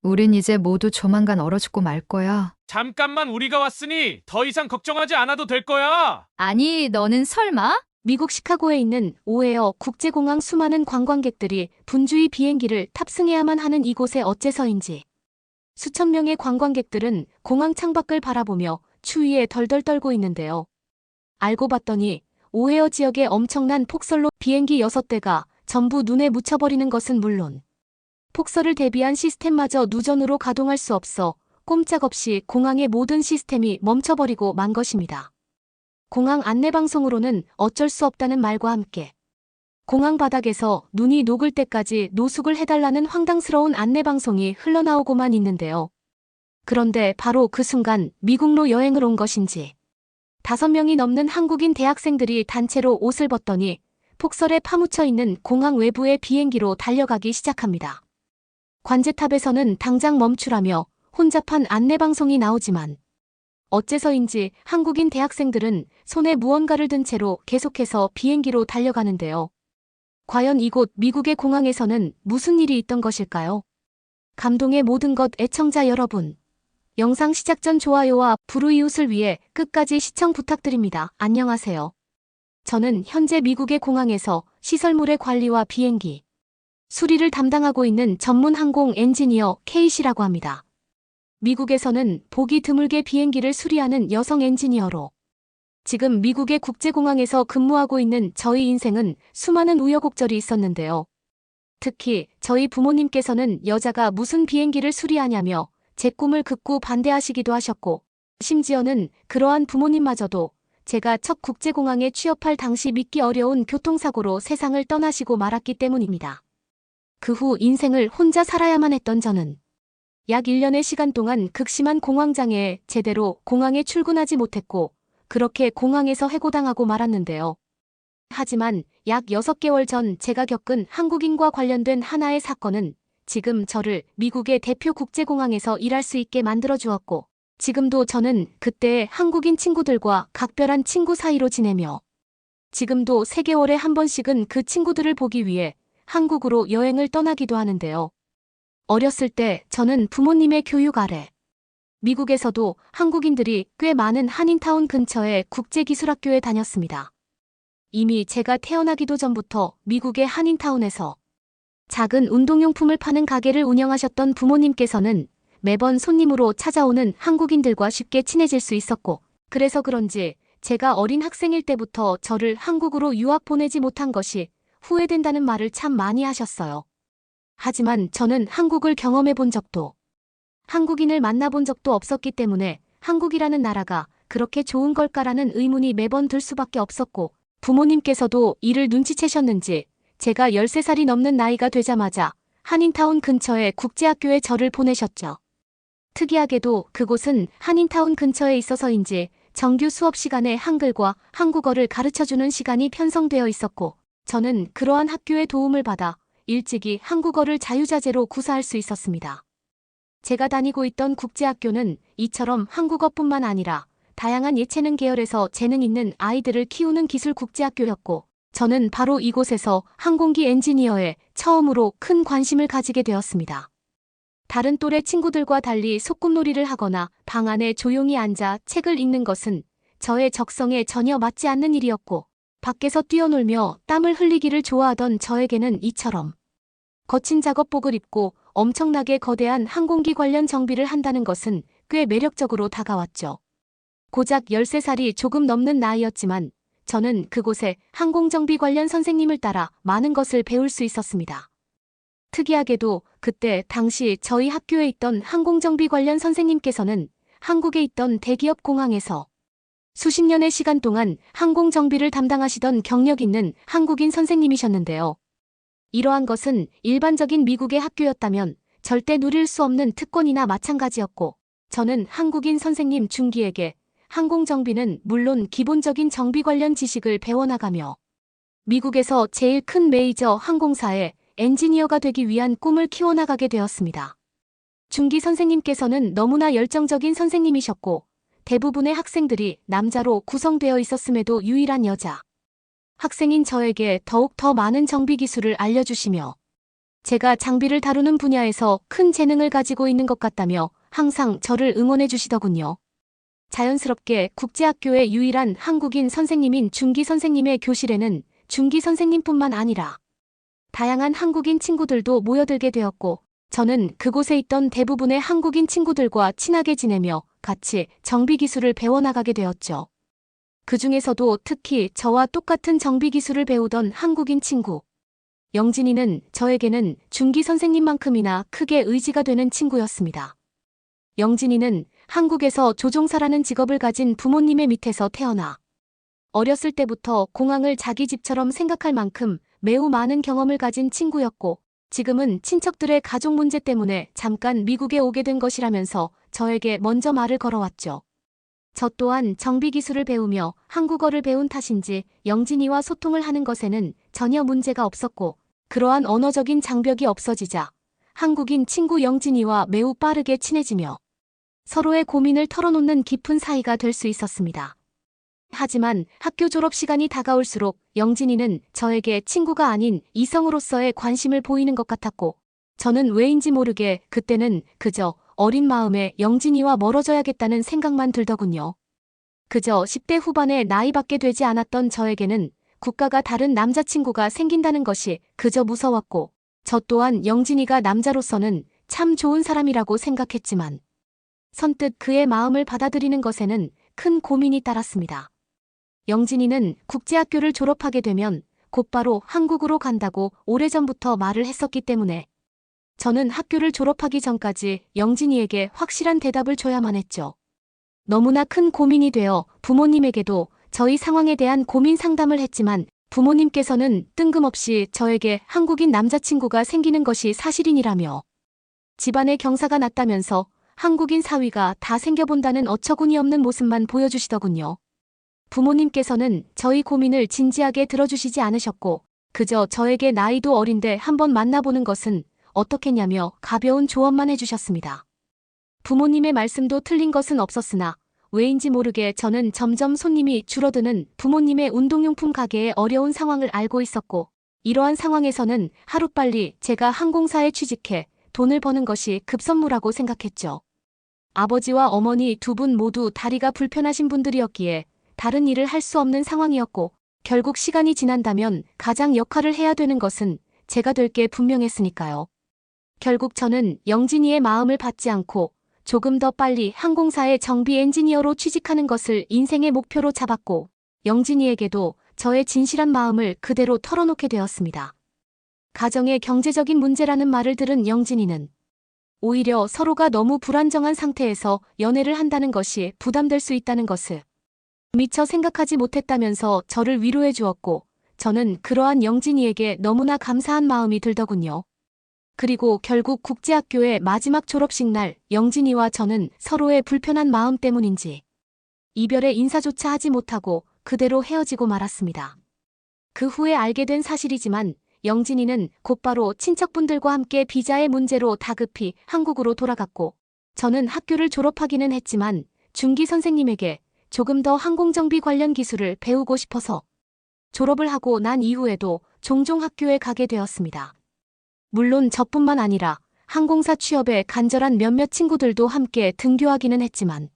우린 이제 모두 조만간 얼어 죽고 말 거야. 잠깐만 우리가 왔으니 더 이상 걱정하지 않아도 될 거야. 아니, 너는 설마? 미국 시카고에 있는 오헤어 국제공항 수많은 관광객들이 분주히 비행기를 탑승해야만 하는 이곳에 어째서인지 수천 명의 관광객들은 공항 창밖을 바라보며 추위에 덜덜 떨고 있는데요. 알고 봤더니 오헤어 지역에 엄청난 폭설로 비행기 6대가 전부 눈에 묻혀버리는 것은 물론 폭설을 대비한 시스템마저 누전으로 가동할 수 없어 꼼짝없이 공항의 모든 시스템이 멈춰버리고 만 것입니다. 공항 안내방송으로는 어쩔 수 없다는 말과 함께 공항 바닥에서 눈이 녹을 때까지 노숙을 해달라는 황당스러운 안내방송이 흘러나오고만 있는데요. 그런데 바로 그 순간 미국로 여행을 온 것인지 5명이 넘는 한국인 대학생들이 단체로 옷을 벗더니 폭설에 파묻혀 있는 공항 외부의 비행기로 달려가기 시작합니다. 관제탑에서는 당장 멈추라며 혼잡한 안내방송이 나오지만 어째서인지 한국인 대학생들은 손에 무언가를 든 채로 계속해서 비행기로 달려가는데요. 과연 이곳 미국의 공항에서는 무슨 일이 있던 것일까요? 감동의 모든 것 애청자 여러분. 영상 시작 전 좋아요와 불우이웃을 위해 끝까지 시청 부탁드립니다. 안녕하세요. 저는 현재 미국의 공항에서 시설물의 관리와 비행기, 수리를 담당하고 있는 전문 항공 엔지니어 케이시라고 합니다. 미국에서는 보기 드물게 비행기를 수리하는 여성 엔지니어로 지금 미국의 국제공항에서 근무하고 있는 저희 인생은 수많은 우여곡절이 있었는데요. 특히 저희 부모님께서는 여자가 무슨 비행기를 수리하냐며 제 꿈을 극구 반대하시기도 하셨고 심지어는 그러한 부모님마저도 제가 첫 국제공항에 취업할 당시 믿기 어려운 교통사고로 세상을 떠나시고 말았기 때문입니다. 그 후 인생을 혼자 살아야만 했던 저는 약 1년의 시간 동안 극심한 공황장애에 제대로 공항에 출근하지 못했고 그렇게 공항에서 해고당하고 말았는데요. 하지만 약 6개월 전 제가 겪은 한국인과 관련된 하나의 사건은 지금 저를 미국의 대표 국제공항에서 일할 수 있게 만들어주었고 지금도 저는 그때의 한국인 친구들과 각별한 친구 사이로 지내며 지금도 3개월에 한 번씩은 그 친구들을 보기 위해 한국으로 여행을 떠나기도 하는데요. 어렸을 때 저는 부모님의 교육 아래 미국에서도 한국인들이 꽤 많은 한인타운 근처의 국제기술학교에 다녔습니다. 이미 제가 태어나기도 전부터 미국의 한인타운에서 작은 운동용품을 파는 가게를 운영하셨던 부모님께서는 매번 손님으로 찾아오는 한국인들과 쉽게 친해질 수 있었고 그래서 그런지 제가 어린 학생일 때부터 저를 한국으로 유학 보내지 못한 것이 후회된다는 말을 참 많이 하셨어요. 하지만 저는 한국을 경험해 본 적도 한국인을 만나본 적도 없었기 때문에 한국이라는 나라가 그렇게 좋은 걸까라는 의문이 매번 들 수밖에 없었고 부모님께서도 이를 눈치채셨는지 제가 13살이 넘는 나이가 되자마자 한인타운 근처의 국제학교에 저를 보내셨죠. 특이하게도 그곳은 한인타운 근처에 있어서인지 정규 수업 시간에 한글과 한국어를 가르쳐주는 시간이 편성되어 있었고 저는 그러한 학교의 도움을 받아 일찍이 한국어를 자유자재로 구사할 수 있었습니다. 제가 다니고 있던 국제학교는 이처럼 한국어뿐만 아니라 다양한 예체능 계열에서 재능 있는 아이들을 키우는 기술 국제학교였고 저는 바로 이곳에서 항공기 엔지니어에 처음으로 큰 관심을 가지게 되었습니다. 다른 또래 친구들과 달리 소꿉놀이를 하거나 방 안에 조용히 앉아 책을 읽는 것은 저의 적성에 전혀 맞지 않는 일이었고 밖에서 뛰어놀며 땀을 흘리기를 좋아하던 저에게는 이처럼 거친 작업복을 입고 엄청나게 거대한 항공기 관련 정비를 한다는 것은 꽤 매력적으로 다가왔죠. 고작 13살이 조금 넘는 나이였지만 저는 그곳에 항공정비 관련 선생님을 따라 많은 것을 배울 수 있었습니다. 특이하게도 그때 당시 저희 학교에 있던 항공정비 관련 선생님께서는 한국에 있던 대기업 공항에서 수십 년의 시간 동안 항공정비를 담당하시던 경력 있는 한국인 선생님이셨는데요. 이러한 것은 일반적인 미국의 학교였다면 절대 누릴 수 없는 특권이나 마찬가지였고 저는 한국인 선생님 준기에게 항공정비는 물론 기본적인 정비 관련 지식을 배워나가며 미국에서 제일 큰 메이저 항공사의 엔지니어가 되기 위한 꿈을 키워나가게 되었습니다. 준기 선생님께서는 너무나 열정적인 선생님이셨고 대부분의 학생들이 남자로 구성되어 있었음에도 유일한 여자 학생인 저에게 더욱 더 많은 정비 기술을 알려주시며 제가 장비를 다루는 분야에서 큰 재능을 가지고 있는 것 같다며 항상 저를 응원해 주시더군요. 자연스럽게 국제학교의 유일한 한국인 선생님인 준기 선생님의 교실에는 준기 선생님뿐만 아니라 다양한 한국인 친구들도 모여들게 되었고, 저는 그곳에 있던 대부분의 한국인 친구들과 친하게 지내며 같이 정비기술을 배워나가게 되었죠. 그 중에서도 특히 저와 똑같은 정비기술을 배우던 한국인 친구 영진이는 저에게는 준기 선생님만큼이나 크게 의지가 되는 친구였습니다. 영진이는 한국에서 조종사라는 직업을 가진 부모님의 밑에서 태어나 어렸을 때부터 공항을 자기 집처럼 생각할 만큼 매우 많은 경험을 가진 친구였고, 지금은 친척들의 가족 문제 때문에 잠깐 미국에 오게 된 것이라면서 저에게 먼저 말을 걸어왔죠. 저 또한 정비기술을 배우며 한국어를 배운 탓인지 영진이와 소통을 하는 것에는 전혀 문제가 없었고, 그러한 언어적인 장벽이 없어지자 한국인 친구 영진이와 매우 빠르게 친해지며 서로의 고민을 털어놓는 깊은 사이가 될 수 있었습니다. 하지만 학교 졸업 시간이 다가올수록 영진이는 저에게 친구가 아닌 이성으로서의 관심을 보이는 것 같았고, 저는 왜인지 모르게 그때는 그저 어린 마음에 영진이와 멀어져야겠다는 생각만 들더군요. 그저 10대 후반의 나이밖에 되지 않았던 저에게는 국가가 다른 남자친구가 생긴다는 것이 그저 무서웠고, 저 또한 영진이가 남자로서는 참 좋은 사람이라고 생각했지만 선뜻 그의 마음을 받아들이는 것에는 큰 고민이 따랐습니다. 영진이는 국제학교를 졸업하게 되면 곧바로 한국으로 간다고 오래전부터 말을 했었기 때문에 저는 학교를 졸업하기 전까지 영진이에게 확실한 대답을 줘야만 했죠. 너무나 큰 고민이 되어 부모님에게도 저희 상황에 대한 고민 상담을 했지만 부모님께서는 뜬금없이 저에게 한국인 남자친구가 생기는 것이 사실이라며 집안에 경사가 났다면서 한국인 사위가 다 생겨본다는 어처구니 없는 모습만 보여주시더군요. 부모님께서는 저희 고민을 진지하게 들어주시지 않으셨고, 그저 저에게 나이도 어린데 한번 만나보는 것은 어떻겠냐며 가벼운 조언만 해주셨습니다. 부모님의 말씀도 틀린 것은 없었으나 왜인지 모르게 저는 점점 손님이 줄어드는 부모님의 운동용품 가게의 어려운 상황을 알고 있었고, 이러한 상황에서는 하루빨리 제가 항공사에 취직해 돈을 버는 것이 급선무라고 생각했죠. 아버지와 어머니 두 분 모두 다리가 불편하신 분들이었기에 다른 일을 할 수 없는 상황이었고, 결국 시간이 지난다면 가장 역할을 해야 되는 것은 제가 될 게 분명했으니까요. 결국 저는 영진이의 마음을 받지 않고 조금 더 빨리 항공사의 정비 엔지니어로 취직하는 것을 인생의 목표로 잡았고, 영진이에게도 저의 진실한 마음을 그대로 털어놓게 되었습니다. 가정의 경제적인 문제라는 말을 들은 영진이는 오히려 서로가 너무 불안정한 상태에서 연애를 한다는 것이 부담될 수 있다는 것을 미처 생각하지 못했다면서 저를 위로해 주었고, 저는 그러한 영진이에게 너무나 감사한 마음이 들더군요. 그리고 결국 국제학교의 마지막 졸업식 날 영진이와 저는 서로의 불편한 마음 때문인지 이별의 인사조차 하지 못하고 그대로 헤어지고 말았습니다. 그 후에 알게 된 사실이지만 영진이는 곧바로 친척분들과 함께 비자의 문제로 다급히 한국으로 돌아갔고, 저는 학교를 졸업하기는 했지만 준기 선생님에게 조금 더 항공정비 관련 기술을 배우고 싶어서 졸업을 하고 난 이후에도 종종 학교에 가게 되었습니다. 물론 저뿐만 아니라 항공사 취업에 간절한 몇몇 친구들도 함께 등교하기는 했지만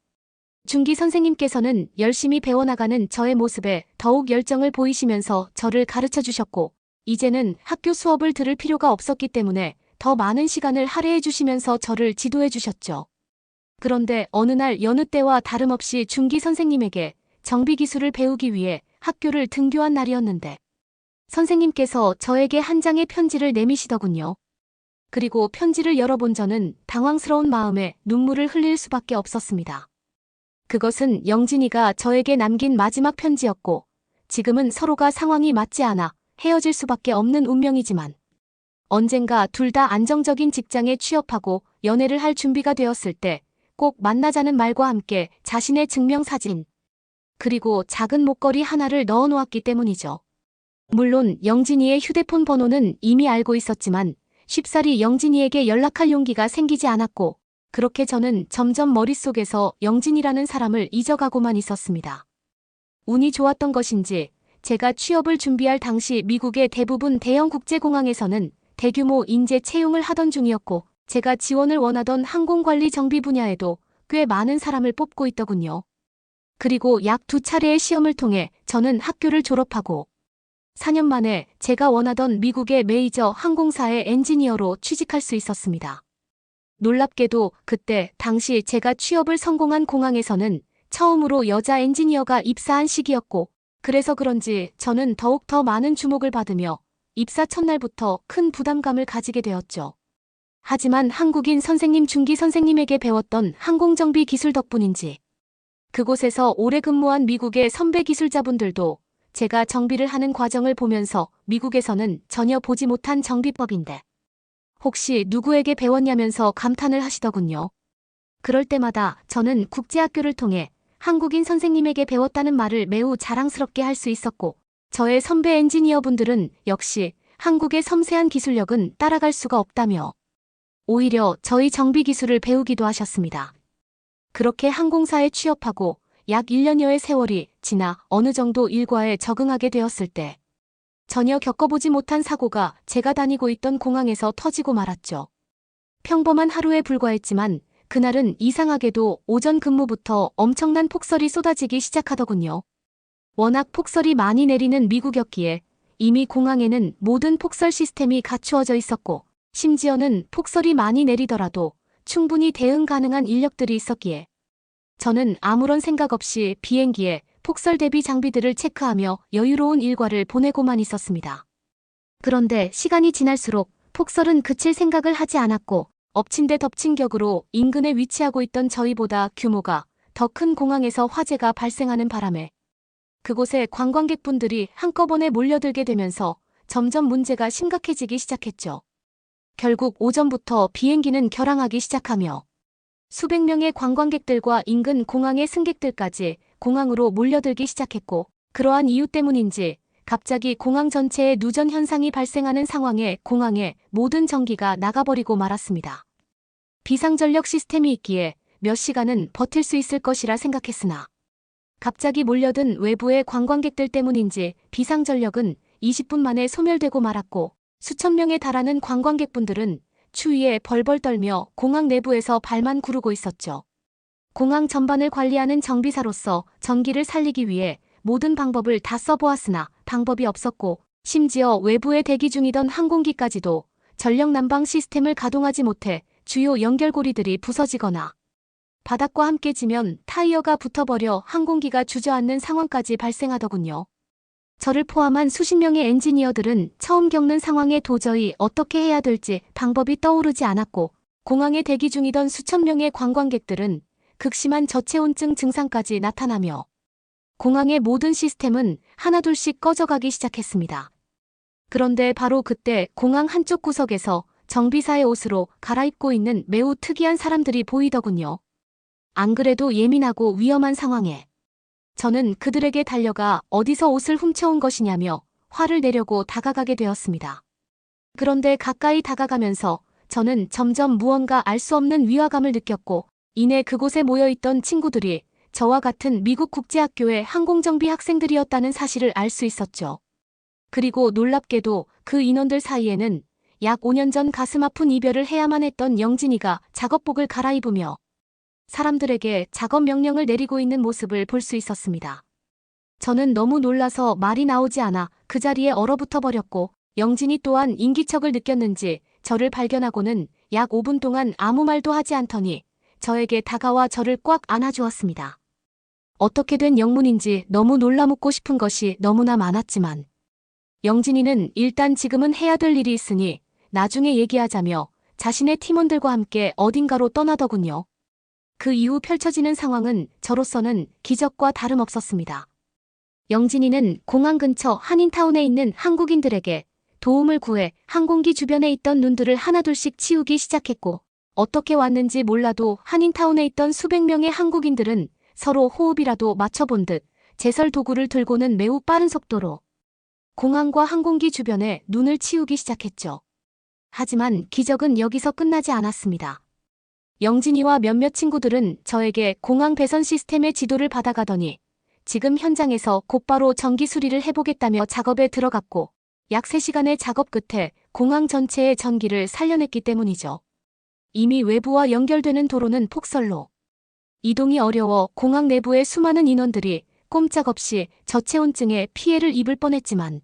준기 선생님께서는 열심히 배워나가는 저의 모습에 더욱 열정을 보이시면서 저를 가르쳐 주셨고, 이제는 학교 수업을 들을 필요가 없었기 때문에 더 많은 시간을 할애해 주시면서 저를 지도해 주셨죠. 그런데 어느 날 여느 때와 다름없이 준기 선생님에게 정비기술을 배우기 위해 학교를 등교한 날이었는데 선생님께서 저에게 한 장의 편지를 내미시더군요. 그리고 편지를 열어본 저는 당황스러운 마음에 눈물을 흘릴 수밖에 없었습니다. 그것은 영진이가 저에게 남긴 마지막 편지였고, 지금은 서로가 상황이 맞지 않아 헤어질 수밖에 없는 운명이지만 언젠가 둘 다 안정적인 직장에 취업하고 연애를 할 준비가 되었을 때 꼭 만나자는 말과 함께 자신의 증명사진 그리고 작은 목걸이 하나를 넣어놓았기 때문이죠. 물론 영진이의 휴대폰 번호는 이미 알고 있었지만 쉽사리 영진이에게 연락할 용기가 생기지 않았고, 그렇게 저는 점점 머릿속에서 영진이라는 사람을 잊어가고만 있었습니다. 운이 좋았던 것인지 제가 취업을 준비할 당시 미국의 대부분 대형 국제공항에서는 대규모 인재 채용을 하던 중이었고 제가 지원을 원하던 항공관리 정비 분야에도 꽤 많은 사람을 뽑고 있더군요. 그리고 약 2차례의 시험을 통해 저는 학교를 졸업하고 4년 만에 제가 원하던 미국의 메이저 항공사의 엔지니어로 취직할 수 있었습니다. 놀랍게도 그때 당시 제가 취업을 성공한 공항에서는 처음으로 여자 엔지니어가 입사한 시기였고 그래서 그런지 저는 더욱 더 많은 주목을 받으며 입사 첫날부터 큰 부담감을 가지게 되었죠. 하지만 한국인 선생님 중기 선생님에게 배웠던 항공정비 기술 덕분인지 그곳에서 오래 근무한 미국의 선배 기술자분들도 제가 정비를 하는 과정을 보면서 미국에서는 전혀 보지 못한 정비법인데 혹시 누구에게 배웠냐면서 감탄을 하시더군요. 그럴 때마다 저는 국제학교를 통해 한국인 선생님에게 배웠다는 말을 매우 자랑스럽게 할 수 있었고 저의 선배 엔지니어분들은 역시 한국의 섬세한 기술력은 따라갈 수가 없다며 오히려 저희 정비 기술을 배우기도 하셨습니다. 그렇게 항공사에 취업하고 약 1년여의 세월이 지나 어느 정도 일과에 적응하게 되었을 때 전혀 겪어보지 못한 사고가 제가 다니고 있던 공항에서 터지고 말았죠. 평범한 하루에 불과했지만 그날은 이상하게도 오전 근무부터 엄청난 폭설이 쏟아지기 시작하더군요. 워낙 폭설이 많이 내리는 미국이었기에 이미 공항에는 모든 폭설 시스템이 갖추어져 있었고 심지어는 폭설이 많이 내리더라도 충분히 대응 가능한 인력들이 있었기에 저는 아무런 생각 없이 비행기에 폭설 대비 장비들을 체크하며 여유로운 일과를 보내고만 있었습니다. 그런데 시간이 지날수록 폭설은 그칠 생각을 하지 않았고 엎친 데 덮친 격으로 인근에 위치하고 있던 저희보다 규모가 더 큰 공항에서 화재가 발생하는 바람에 그곳에 관광객분들이 한꺼번에 몰려들게 되면서 점점 문제가 심각해지기 시작했죠. 결국 오전부터 비행기는 결항하기 시작하며 수백 명의 관광객들과 인근 공항의 승객들까지 공항으로 몰려들기 시작했고 그러한 이유 때문인지 갑자기 공항 전체에 누전 현상이 발생하는 상황에 공항의 모든 전기가 나가버리고 말았습니다. 비상전력 시스템이 있기에 몇 시간은 버틸 수 있을 것이라 생각했으나 갑자기 몰려든 외부의 관광객들 때문인지 비상전력은 20분 만에 소멸되고 말았고 수천 명에 달하는 관광객분들은 추위에 벌벌 떨며 공항 내부에서 발만 구르고 있었죠. 공항 전반을 관리하는 정비사로서 전기를 살리기 위해 모든 방법을 다 써보았으나 방법이 없었고 심지어 외부에 대기 중이던 항공기까지도 전력 난방 시스템을 가동하지 못해 주요 연결고리들이 부서지거나 바닥과 함께 지면 타이어가 붙어버려 항공기가 주저앉는 상황까지 발생하더군요. 저를 포함한 수십 명의 엔지니어들은 처음 겪는 상황에 도저히 어떻게 해야 될지 방법이 떠오르지 않았고 공항에 대기 중이던 수천 명의 관광객들은 극심한 저체온증 증상까지 나타나며 공항의 모든 시스템은 하나둘씩 꺼져가기 시작했습니다. 그런데 바로 그때 공항 한쪽 구석에서 정비사의 옷으로 갈아입고 있는 매우 특이한 사람들이 보이더군요. 안 그래도 예민하고 위험한 상황에 저는 그들에게 달려가 어디서 옷을 훔쳐온 것이냐며 화를 내려고 다가가게 되었습니다. 그런데 가까이 다가가면서 저는 점점 무언가 알 수 없는 위화감을 느꼈고 이내 그곳에 모여있던 친구들이 저와 같은 미국 국제학교의 항공정비 학생들이었다는 사실을 알 수 있었죠. 그리고 놀랍게도 그 인원들 사이에는 약 5년 전 가슴 아픈 이별을 해야만 했던 영진이가 작업복을 갈아입으며 사람들에게 작업 명령을 내리고 있는 모습을 볼 수 있었습니다. 저는 너무 놀라서 말이 나오지 않아 그 자리에 얼어붙어 버렸고 영진이 또한 인기척을 느꼈는지 저를 발견하고는 약 5분 동안 아무 말도 하지 않더니 저에게 다가와 저를 꽉 안아주었습니다. 어떻게 된 영문인지 너무 놀라묻고 싶은 것이 너무나 많았지만 영진이는 일단 지금은 해야 될 일이 있으니 나중에 얘기하자며 자신의 팀원들과 함께 어딘가로 떠나더군요. 그 이후 펼쳐지는 상황은 저로서는 기적과 다름없었습니다. 영진이는 공항 근처 한인타운에 있는 한국인들에게 도움을 구해 항공기 주변에 있던 눈들을 하나둘씩 치우기 시작했고 어떻게 왔는지 몰라도 한인타운에 있던 수백 명의 한국인들은 서로 호흡이라도 맞춰본 듯 제설 도구를 들고는 매우 빠른 속도로 공항과 항공기 주변에 눈을 치우기 시작했죠. 하지만 기적은 여기서 끝나지 않았습니다. 영진이와 몇몇 친구들은 저에게 공항 배선 시스템의 지도를 받아가더니 지금 현장에서 곧바로 전기 수리를 해보겠다며 작업에 들어갔고 약 3시간의 작업 끝에 공항 전체의 전기를 살려냈기 때문이죠. 이미 외부와 연결되는 도로는 폭설로 이동이 어려워 공항 내부의 수많은 인원들이 꼼짝없이 저체온증에 피해를 입을 뻔했지만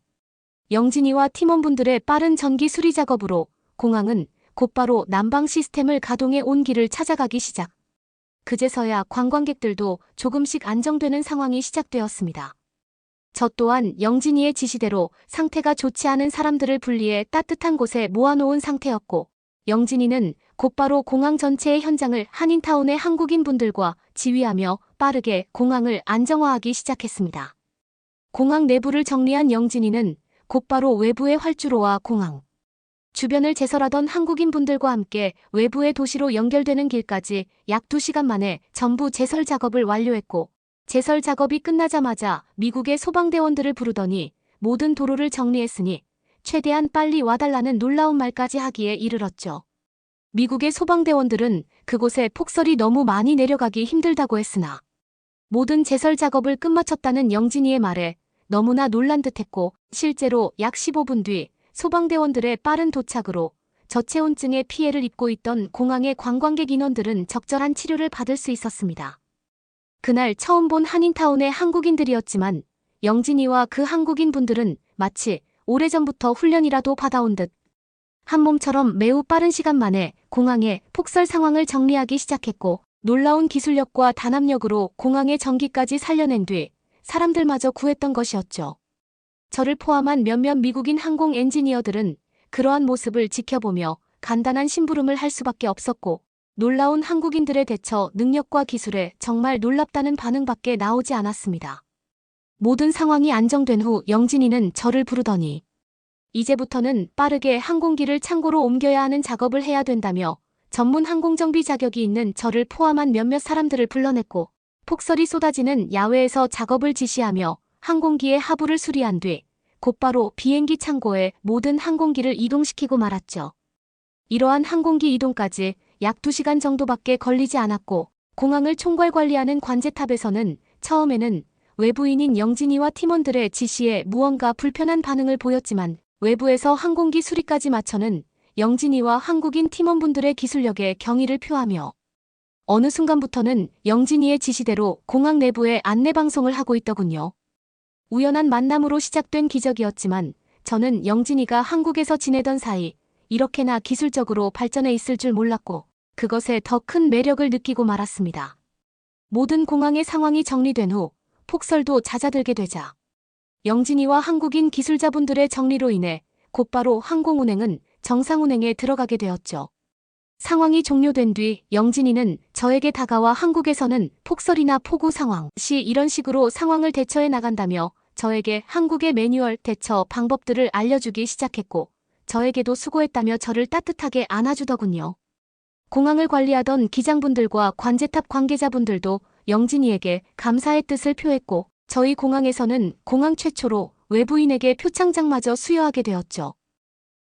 영진이와 팀원분들의 빠른 전기 수리 작업으로 공항은 곧바로 난방 시스템을 가동해 온기를 찾아가기 시작. 그제서야 관광객들도 조금씩 안정되는 상황이 시작되었습니다. 저 또한 영진이의 지시대로 상태가 좋지 않은 사람들을 분리해 따뜻한 곳에 모아놓은 상태였고, 영진이는 곧바로 공항 전체의 현장을 한인타운의 한국인 분들과 지휘하며 빠르게 공항을 안정화하기 시작했습니다. 공항 내부를 정리한 영진이는 곧바로 외부의 활주로와 공항 주변을 제설하던 한국인 분들과 함께 외부의 도시로 연결되는 길까지 약 2시간 만에 전부 제설 작업을 완료했고, 제설 작업이 끝나자마자 미국의 소방대원들을 부르더니 모든 도로를 정리했으니 최대한 빨리 와달라는 놀라운 말까지 하기에 이르렀죠. 미국의 소방대원들은 그곳에 폭설이 너무 많이 내려가기 힘들다고 했으나 모든 제설 작업을 끝마쳤다는 영진이의 말에 너무나 놀란 듯했고, 실제로 약 15분 뒤 소방대원들의 빠른 도착으로 저체온증에 피해를 입고 있던 공항의 관광객 인원들은 적절한 치료를 받을 수 있었습니다. 그날 처음 본 한인타운의 한국인들이었지만 영진이와 그 한국인 분들은 마치 오래전부터 훈련이라도 받아온 듯 한 몸처럼 매우 빠른 시간 만에 공항의 폭설 상황을 정리하기 시작했고, 놀라운 기술력과 단합력으로 공항의 전기까지 살려낸 뒤 사람들마저 구했던 것이었죠. 저를 포함한 몇몇 미국인 항공 엔지니어들은 그러한 모습을 지켜보며 간단한 심부름을 할 수밖에 없었고, 놀라운 한국인들의 대처 능력과 기술에 정말 놀랍다는 반응밖에 나오지 않았습니다. 모든 상황이 안정된 후 영진이는 저를 부르더니 이제부터는 빠르게 항공기를 창고로 옮겨야 하는 작업을 해야 된다며 전문 항공정비 자격이 있는 저를 포함한 몇몇 사람들을 불러냈고, 폭설이 쏟아지는 야외에서 작업을 지시하며 항공기의 하부를 수리한 뒤 곧바로 비행기 창고에 모든 항공기를 이동시키고 말았죠. 이러한 항공기 이동까지 약 2시간 정도밖에 걸리지 않았고, 공항을 총괄 관리하는 관제탑에서는 처음에는 외부인인 영진이와 팀원들의 지시에 무언가 불편한 반응을 보였지만 외부에서 항공기 수리까지 마쳐는 영진이와 한국인 팀원분들의 기술력에 경의를 표하며 어느 순간부터는 영진이의 지시대로 공항 내부에 안내방송을 하고 있더군요. 우연한 만남으로 시작된 기적이었지만 저는 영진이가 한국에서 지내던 사이 이렇게나 기술적으로 발전해 있을 줄 몰랐고, 그것에 더 큰 매력을 느끼고 말았습니다. 모든 공항의 상황이 정리된 후 폭설도 잦아들게 되자 영진이와 한국인 기술자분들의 정리로 인해 곧바로 항공운행은 정상운행에 들어가게 되었죠. 상황이 종료된 뒤 영진이는 저에게 다가와 한국에서는 폭설이나 폭우 상황 시 이런 식으로 상황을 대처해 나간다며 저에게 한국의 매뉴얼 대처 방법들을 알려주기 시작했고, 저에게도 수고했다며 저를 따뜻하게 안아주더군요. 공항을 관리하던 기장분들과 관제탑 관계자분들도 영진이에게 감사의 뜻을 표했고, 저희 공항에서는 공항 최초로 외부인에게 표창장마저 수여하게 되었죠.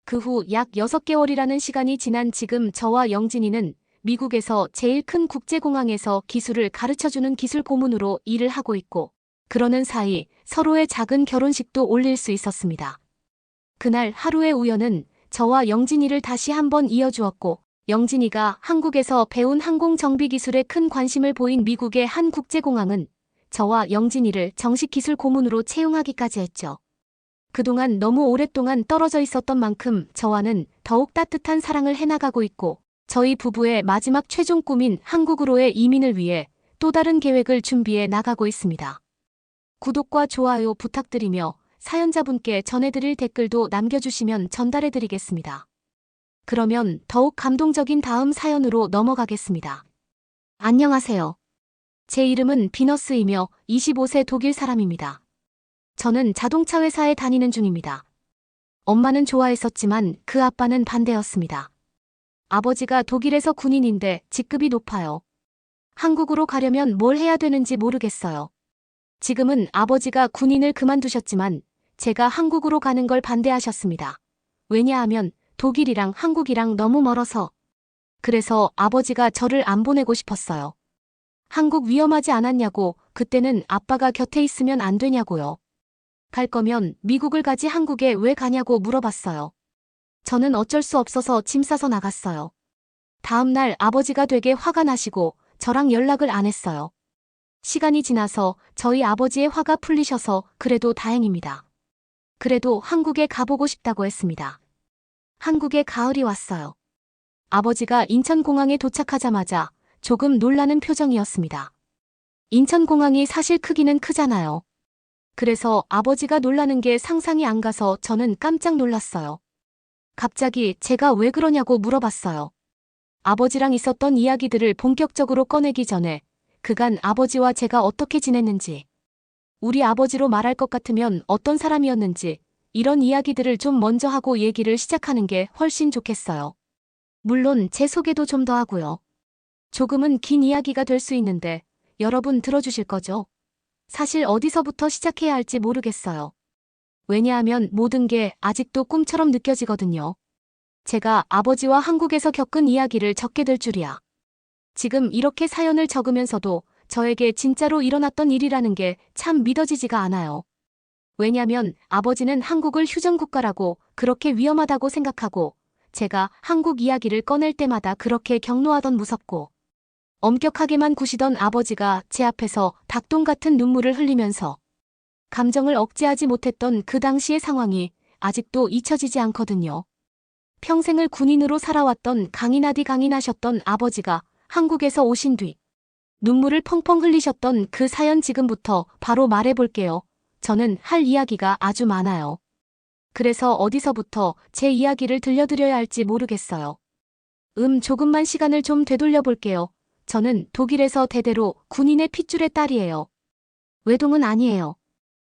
그 후 약 6개월이라는 시간이 지난 지금 저와 영진이는 미국에서 제일 큰 국제공항에서 기술을 가르쳐주는 기술 고문으로 일을 하고 있고, 그러는 사이 서로의 작은 결혼식도 올릴 수 있었습니다. 그날 하루의 우연은 저와 영진이를 다시 한번 이어주었고, 영진이가 한국에서 배운 항공 정비 기술에 큰 관심을 보인 미국의 한 국제공항은 저와 영진이를 정식 기술 고문으로 채용하기까지 했죠. 그동안 너무 오랫동안 떨어져 있었던 만큼 저와는 더욱 따뜻한 사랑을 해나가고 있고, 저희 부부의 마지막 최종 꿈인 한국으로의 이민을 위해 또 다른 계획을 준비해 나가고 있습니다. 구독과 좋아요 부탁드리며 사연자분께 전해드릴 댓글도 남겨주시면 전달해드리겠습니다. 그러면 더욱 감동적인 다음 사연으로 넘어가겠습니다. 안녕하세요. 제 이름은 비너스이며 25세 독일 사람입니다. 저는 자동차 회사에 다니는 중입니다. 엄마는 좋아했었지만 그 아빠는 반대였습니다. 아버지가 독일에서 군인인데 직급이 높아요. 한국으로 가려면 뭘 해야 되는지 모르겠어요. 지금은 아버지가 군인을 그만두셨지만 제가 한국으로 가는 걸 반대하셨습니다. 왜냐하면 독일이랑 한국이랑 너무 멀어서. 그래서 아버지가 저를 안 보내고 싶었어요. 한국 위험하지 않았냐고, 그때는 아빠가 곁에 있으면 안 되냐고요. 갈 거면 미국을 가지 한국에 왜 가냐고 물어봤어요. 저는 어쩔 수 없어서 짐 싸서 나갔어요. 다음 날 아버지가 되게 화가 나시고 저랑 연락을 안 했어요. 시간이 지나서 저희 아버지의 화가 풀리셔서 그래도 다행입니다. 그래도 한국에 가보고 싶다고 했습니다. 한국에 가을이 왔어요. 아버지가 인천공항에 도착하자마자 조금 놀라는 표정이었습니다. 인천공항이 사실 크기는 크잖아요. 그래서 아버지가 놀라는 게 상상이 안 가서 저는 깜짝 놀랐어요. 갑자기 제가 왜 그러냐고 물어봤어요. 아버지랑 있었던 이야기들을 본격적으로 꺼내기 전에 그간 아버지와 제가 어떻게 지냈는지, 우리 아버지로 말할 것 같으면 어떤 사람이었는지 이런 이야기들을 좀 먼저 하고 얘기를 시작하는 게 훨씬 좋겠어요. 물론 제 소개도 좀 더 하고요. 조금은 긴 이야기가 될 수 있는데 여러분 들어주실 거죠? 사실 어디서부터 시작해야 할지 모르겠어요. 왜냐하면 모든 게 아직도 꿈처럼 느껴지거든요. 제가 아버지와 한국에서 겪은 이야기를 적게 될 줄이야. 지금 이렇게 사연을 적으면서도 저에게 진짜로 일어났던 일이라는 게 참 믿어지지가 않아요. 왜냐면 아버지는 한국을 휴전국가라고 그렇게 위험하다고 생각하고 제가 한국 이야기를 꺼낼 때마다 그렇게 경노하던 무섭고 엄격하게만 구시던 아버지가 제 앞에서 닭똥 같은 눈물을 흘리면서 감정을 억제하지 못했던 그 당시의 상황이 아직도 잊혀지지 않거든요. 평생을 군인으로 살아왔던 강인하디 강인하셨던 아버지가 한국에서 오신 뒤 눈물을 펑펑 흘리셨던 그 사연 지금부터 바로 말해볼게요. 저는 할 이야기가 아주 많아요. 그래서 어디서부터 제 이야기를 들려드려야 할지 모르겠어요. 조금만 시간을 좀 되돌려 볼게요. 저는 독일에서 대대로 군인의 핏줄의 딸이에요. 외동은 아니에요.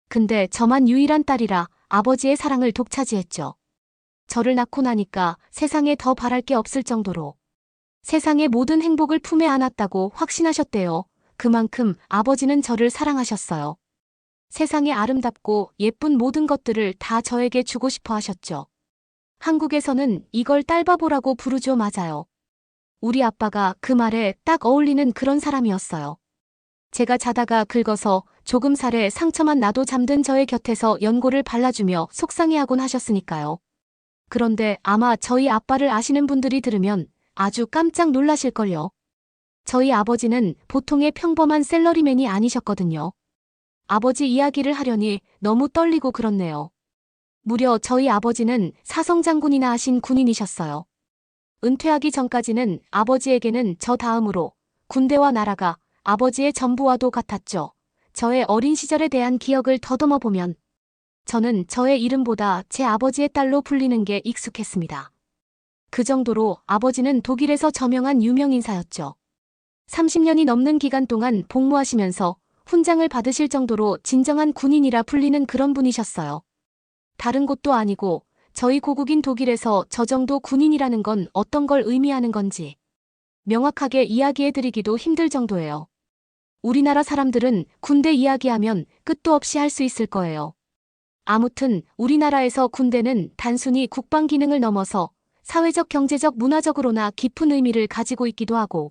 근데 저만 유일한 딸이라 아버지의 사랑을 독차지했죠. 저를 낳고 나니까 세상에 더 바랄 게 없을 정도로 세상의 모든 행복을 품에 안았다고 확신하셨대요. 그만큼 아버지는 저를 사랑하셨어요. 세상에 아름답고 예쁜 모든 것들을 다 저에게 주고 싶어 하셨죠. 한국에서는 이걸 딸바보라고 부르죠. 맞아요. 우리 아빠가 그 말에 딱 어울리는 그런 사람이었어요. 제가 자다가 긁어서 조금 살에 상처만 나도 잠든 저의 곁에서 연고를 발라주며 속상해하곤 하셨으니까요. 그런데 아마 저희 아빠를 아시는 분들이 들으면 아주 깜짝 놀라실걸요. 저희 아버지는 보통의 평범한 셀러리맨이 아니셨거든요. 아버지 이야기를 하려니 너무 떨리고 그렇네요. 무려 저희 아버지는 사성장군이나 하신 군인이셨어요. 은퇴하기 전까지는 아버지에게는 저 다음으로 군대와 나라가 아버지의 전부와도 같았죠. 저의 어린 시절에 대한 기억을 더듬어 보면 저는 저의 이름보다 제 아버지의 딸로 불리는 게 익숙했습니다. 그 정도로 아버지는 독일에서 저명한 유명인사였죠. 30년이 넘는 기간 동안 복무하시면서 훈장을 받으실 정도로 진정한 군인이라 불리는 그런 분이셨어요. 다른 곳도 아니고 저희 고국인 독일에서 저 정도 군인이라는 건 어떤 걸 의미하는 건지 명확하게 이야기해드리기도 힘들 정도예요. 우리나라 사람들은 군대 이야기하면 끝도 없이 할 수 있을 거예요. 아무튼 우리나라에서 군대는 단순히 국방 기능을 넘어서 사회적, 경제적, 문화적으로나 깊은 의미를 가지고 있기도 하고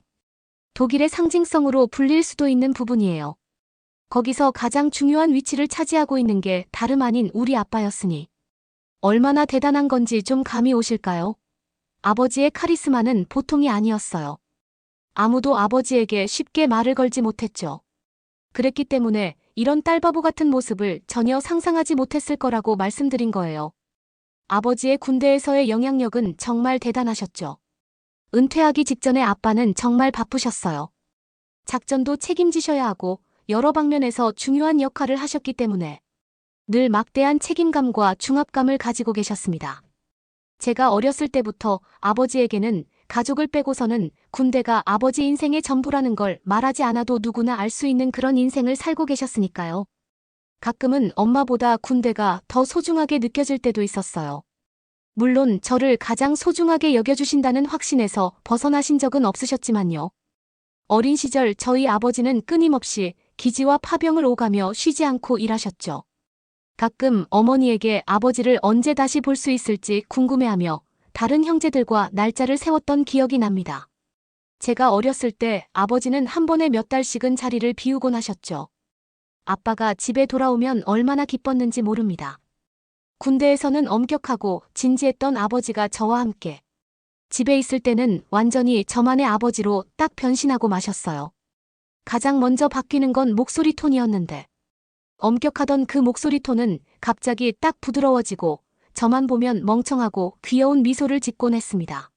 독일의 상징성으로 불릴 수도 있는 부분이에요. 거기서 가장 중요한 위치를 차지하고 있는 게 다름 아닌 우리 아빠였으니 얼마나 대단한 건지 좀 감이 오실까요? 아버지의 카리스마는 보통이 아니었어요. 아무도 아버지에게 쉽게 말을 걸지 못했죠. 그랬기 때문에 이런 딸바보 같은 모습을 전혀 상상하지 못했을 거라고 말씀드린 거예요. 아버지의 군대에서의 영향력은 정말 대단하셨죠. 은퇴하기 직전에 아빠는 정말 바쁘셨어요. 작전도 책임지셔야 하고 여러 방면에서 중요한 역할을 하셨기 때문에 늘 막대한 책임감과 중압감을 가지고 계셨습니다. 제가 어렸을 때부터 아버지에게는 가족을 빼고서는 군대가 아버지 인생의 전부라는 걸 말하지 않아도 누구나 알 수 있는 그런 인생을 살고 계셨으니까요. 가끔은 엄마보다 군대가 더 소중하게 느껴질 때도 있었어요. 물론 저를 가장 소중하게 여겨주신다는 확신에서 벗어나신 적은 없으셨지만요. 어린 시절 저희 아버지는 끊임없이 기지와 파병을 오가며 쉬지 않고 일하셨죠. 가끔 어머니에게 아버지를 언제 다시 볼 수 있을지 궁금해하며 다른 형제들과 날짜를 세웠던 기억이 납니다. 제가 어렸을 때 아버지는 한 번에 몇 달씩은 자리를 비우곤 하셨죠. 아빠가 집에 돌아오면 얼마나 기뻤는지 모릅니다. 군대에서는 엄격하고 진지했던 아버지가 저와 함께 집에 있을 때는 완전히 저만의 아버지로 딱 변신하고 마셨어요. 가장 먼저 바뀌는 건 목소리 톤이었는데 엄격하던 그 목소리 톤은 갑자기 딱 부드러워지고 저만 보면 멍청하고 귀여운 미소를 짓곤 했습니다.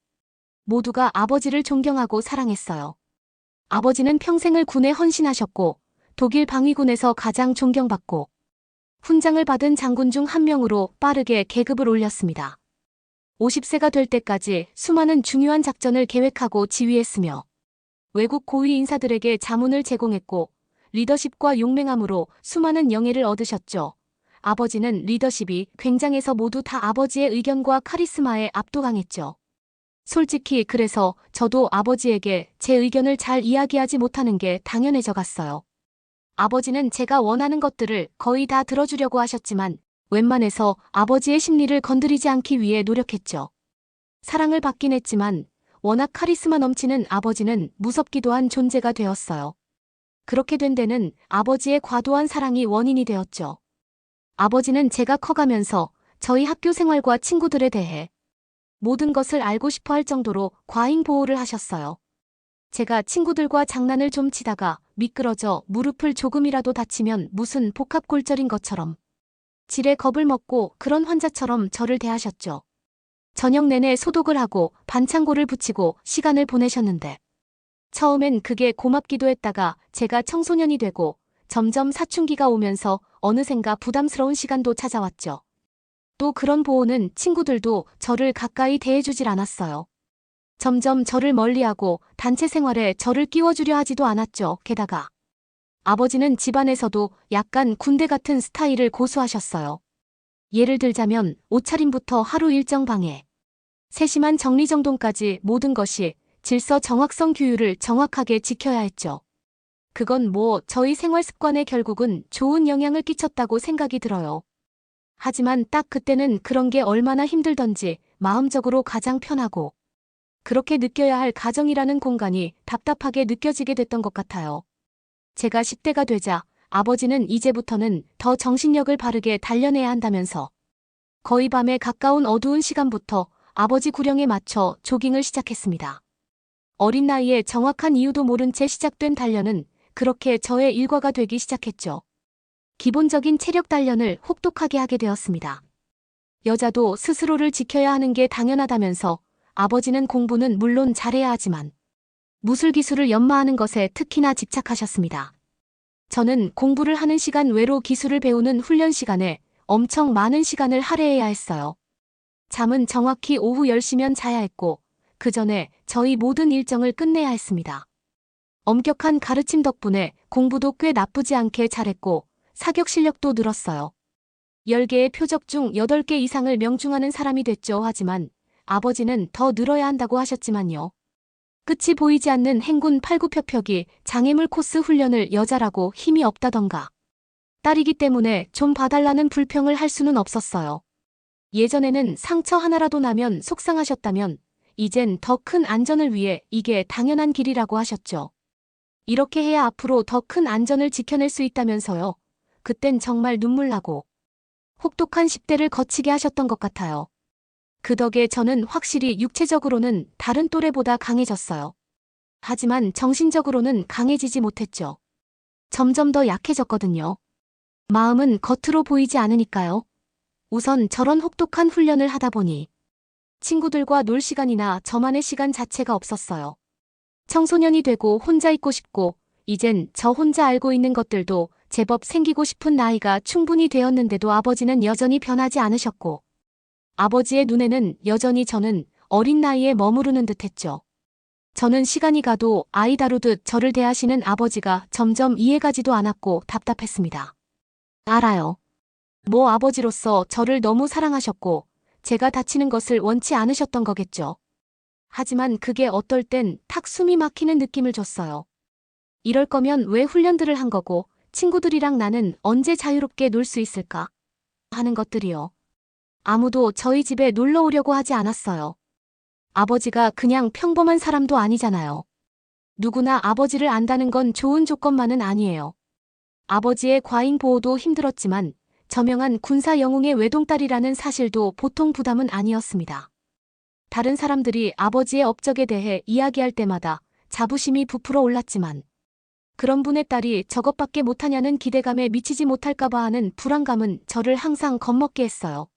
모두가 아버지를 존경하고 사랑했어요. 아버지는 평생을 군에 헌신하셨고 독일 방위군에서 가장 존경받고 훈장을 받은 장군 중 한 명으로 빠르게 계급을 올렸습니다. 50세가 될 때까지 수많은 중요한 작전을 계획하고 지휘했으며 외국 고위 인사들에게 자문을 제공했고 리더십과 용맹함으로 수많은 영예를 얻으셨죠. 아버지는 리더십이 굉장해서 모두 다 아버지의 의견과 카리스마에 압도당했죠. 솔직히 그래서 저도 아버지에게 제 의견을 잘 이야기하지 못하는 게 당연해져 갔어요. 아버지는 제가 원하는 것들을 거의 다 들어주려고 하셨지만 웬만해서 아버지의 심리를 건드리지 않기 위해 노력했죠. 사랑을 받긴 했지만 워낙 카리스마 넘치는 아버지는 무섭기도 한 존재가 되었어요. 그렇게 된 데는 아버지의 과도한 사랑이 원인이 되었죠. 아버지는 제가 커가면서 저희 학교 생활과 친구들에 대해 모든 것을 알고 싶어 할 정도로 과잉 보호를 하셨어요. 제가 친구들과 장난을 좀 치다가 미끄러져 무릎을 조금이라도 다치면 무슨 복합골절인 것처럼 지레 겁을 먹고 그런 환자처럼 저를 대하셨죠. 저녁 내내 소독을 하고 반창고를 붙이고 시간을 보내셨는데 처음엔 그게 고맙기도 했다가 제가 청소년이 되고 점점 사춘기가 오면서 어느샌가 부담스러운 시간도 찾아왔죠. 또 그런 보호는 친구들도 저를 가까이 대해주질 않았어요. 점점 저를 멀리하고 단체 생활에 저를 끼워주려 하지도 않았죠. 게다가 아버지는 집안에서도 약간 군대 같은 스타일을 고수하셨어요. 예를 들자면 옷차림부터 하루 일정 방해, 세심한 정리정돈까지 모든 것이 질서 정확성 규율을 정확하게 지켜야 했죠. 그건 저희 생활 습관에 결국은 좋은 영향을 끼쳤다고 생각이 들어요. 하지만 딱 그때는 그런 게 얼마나 힘들던지 마음적으로 가장 편하고 그렇게 느껴야 할 가정이라는 공간이 답답하게 느껴지게 됐던 것 같아요. 제가 10대가 되자 아버지는 이제부터는 더 정신력을 바르게 단련해야 한다면서 거의 밤에 가까운 어두운 시간부터 아버지 구령에 맞춰 조깅을 시작했습니다. 어린 나이에 정확한 이유도 모른 채 시작된 단련은 그렇게 저의 일과가 되기 시작했죠. 기본적인 체력 단련을 혹독하게 하게 되었습니다. 여자도 스스로를 지켜야 하는 게 당연하다면서 아버지는 공부는 물론 잘해야 하지만 무술 기술을 연마하는 것에 특히나 집착하셨습니다. 저는 공부를 하는 시간 외로 기술을 배우는 훈련 시간에 엄청 많은 시간을 할애해야 했어요. 잠은 정확히 오후 10시면 자야 했고 그 전에 저희 모든 일정을 끝내야 했습니다. 엄격한 가르침 덕분에 공부도 꽤 나쁘지 않게 잘했고 사격 실력도 늘었어요. 10개의 표적 중 8개 이상을 명중하는 사람이 됐죠. 하지만 아버지는 더 늘어야 한다고 하셨지만요. 끝이 보이지 않는 행군 팔굽혀펴기 장애물 코스 훈련을 여자라고 힘이 없다던가 딸이기 때문에 좀 봐달라는 불평을 할 수는 없었어요. 예전에는 상처 하나라도 나면 속상하셨다면 이젠 더 큰 안전을 위해 이게 당연한 길이라고 하셨죠. 이렇게 해야 앞으로 더 큰 안전을 지켜낼 수 있다면서요. 그땐 정말 눈물 나고 혹독한 10대를 거치게 하셨던 것 같아요. 그 덕에 저는 확실히 육체적으로는 다른 또래보다 강해졌어요. 하지만 정신적으로는 강해지지 못했죠. 점점 더 약해졌거든요. 마음은 겉으로 보이지 않으니까요. 우선 저런 혹독한 훈련을 하다 보니 친구들과 놀 시간이나 저만의 시간 자체가 없었어요. 청소년이 되고 혼자 있고 싶고 이젠 저 혼자 알고 있는 것들도 제법 생기고 싶은 나이가 충분히 되었는데도 아버지는 여전히 변하지 않으셨고 아버지의 눈에는 여전히 저는 어린 나이에 머무르는 듯했죠. 저는 시간이 가도 아이 다루듯 저를 대하시는 아버지가 점점 이해가지도 않았고 답답했습니다. 알아요. 아버지로서 저를 너무 사랑하셨고 제가 다치는 것을 원치 않으셨던 거겠죠. 하지만 그게 어떨 땐 탁 숨이 막히는 느낌을 줬어요. 이럴 거면 왜 훈련들을 한 거고 친구들이랑 나는 언제 자유롭게 놀 수 있을까 하는 것들이요. 아무도 저희 집에 놀러 오려고 하지 않았어요. 아버지가 그냥 평범한 사람도 아니잖아요. 누구나 아버지를 안다는 건 좋은 조건만은 아니에요. 아버지의 과잉 보호도 힘들었지만 저명한 군사 영웅의 외동딸이라는 사실도 보통 부담은 아니었습니다. 다른 사람들이 아버지의 업적에 대해 이야기할 때마다 자부심이 부풀어 올랐지만 그런 분의 딸이 저것밖에 못하냐는 기대감에 미치지 못할까봐 하는 불안감은 저를 항상 겁먹게 했어요.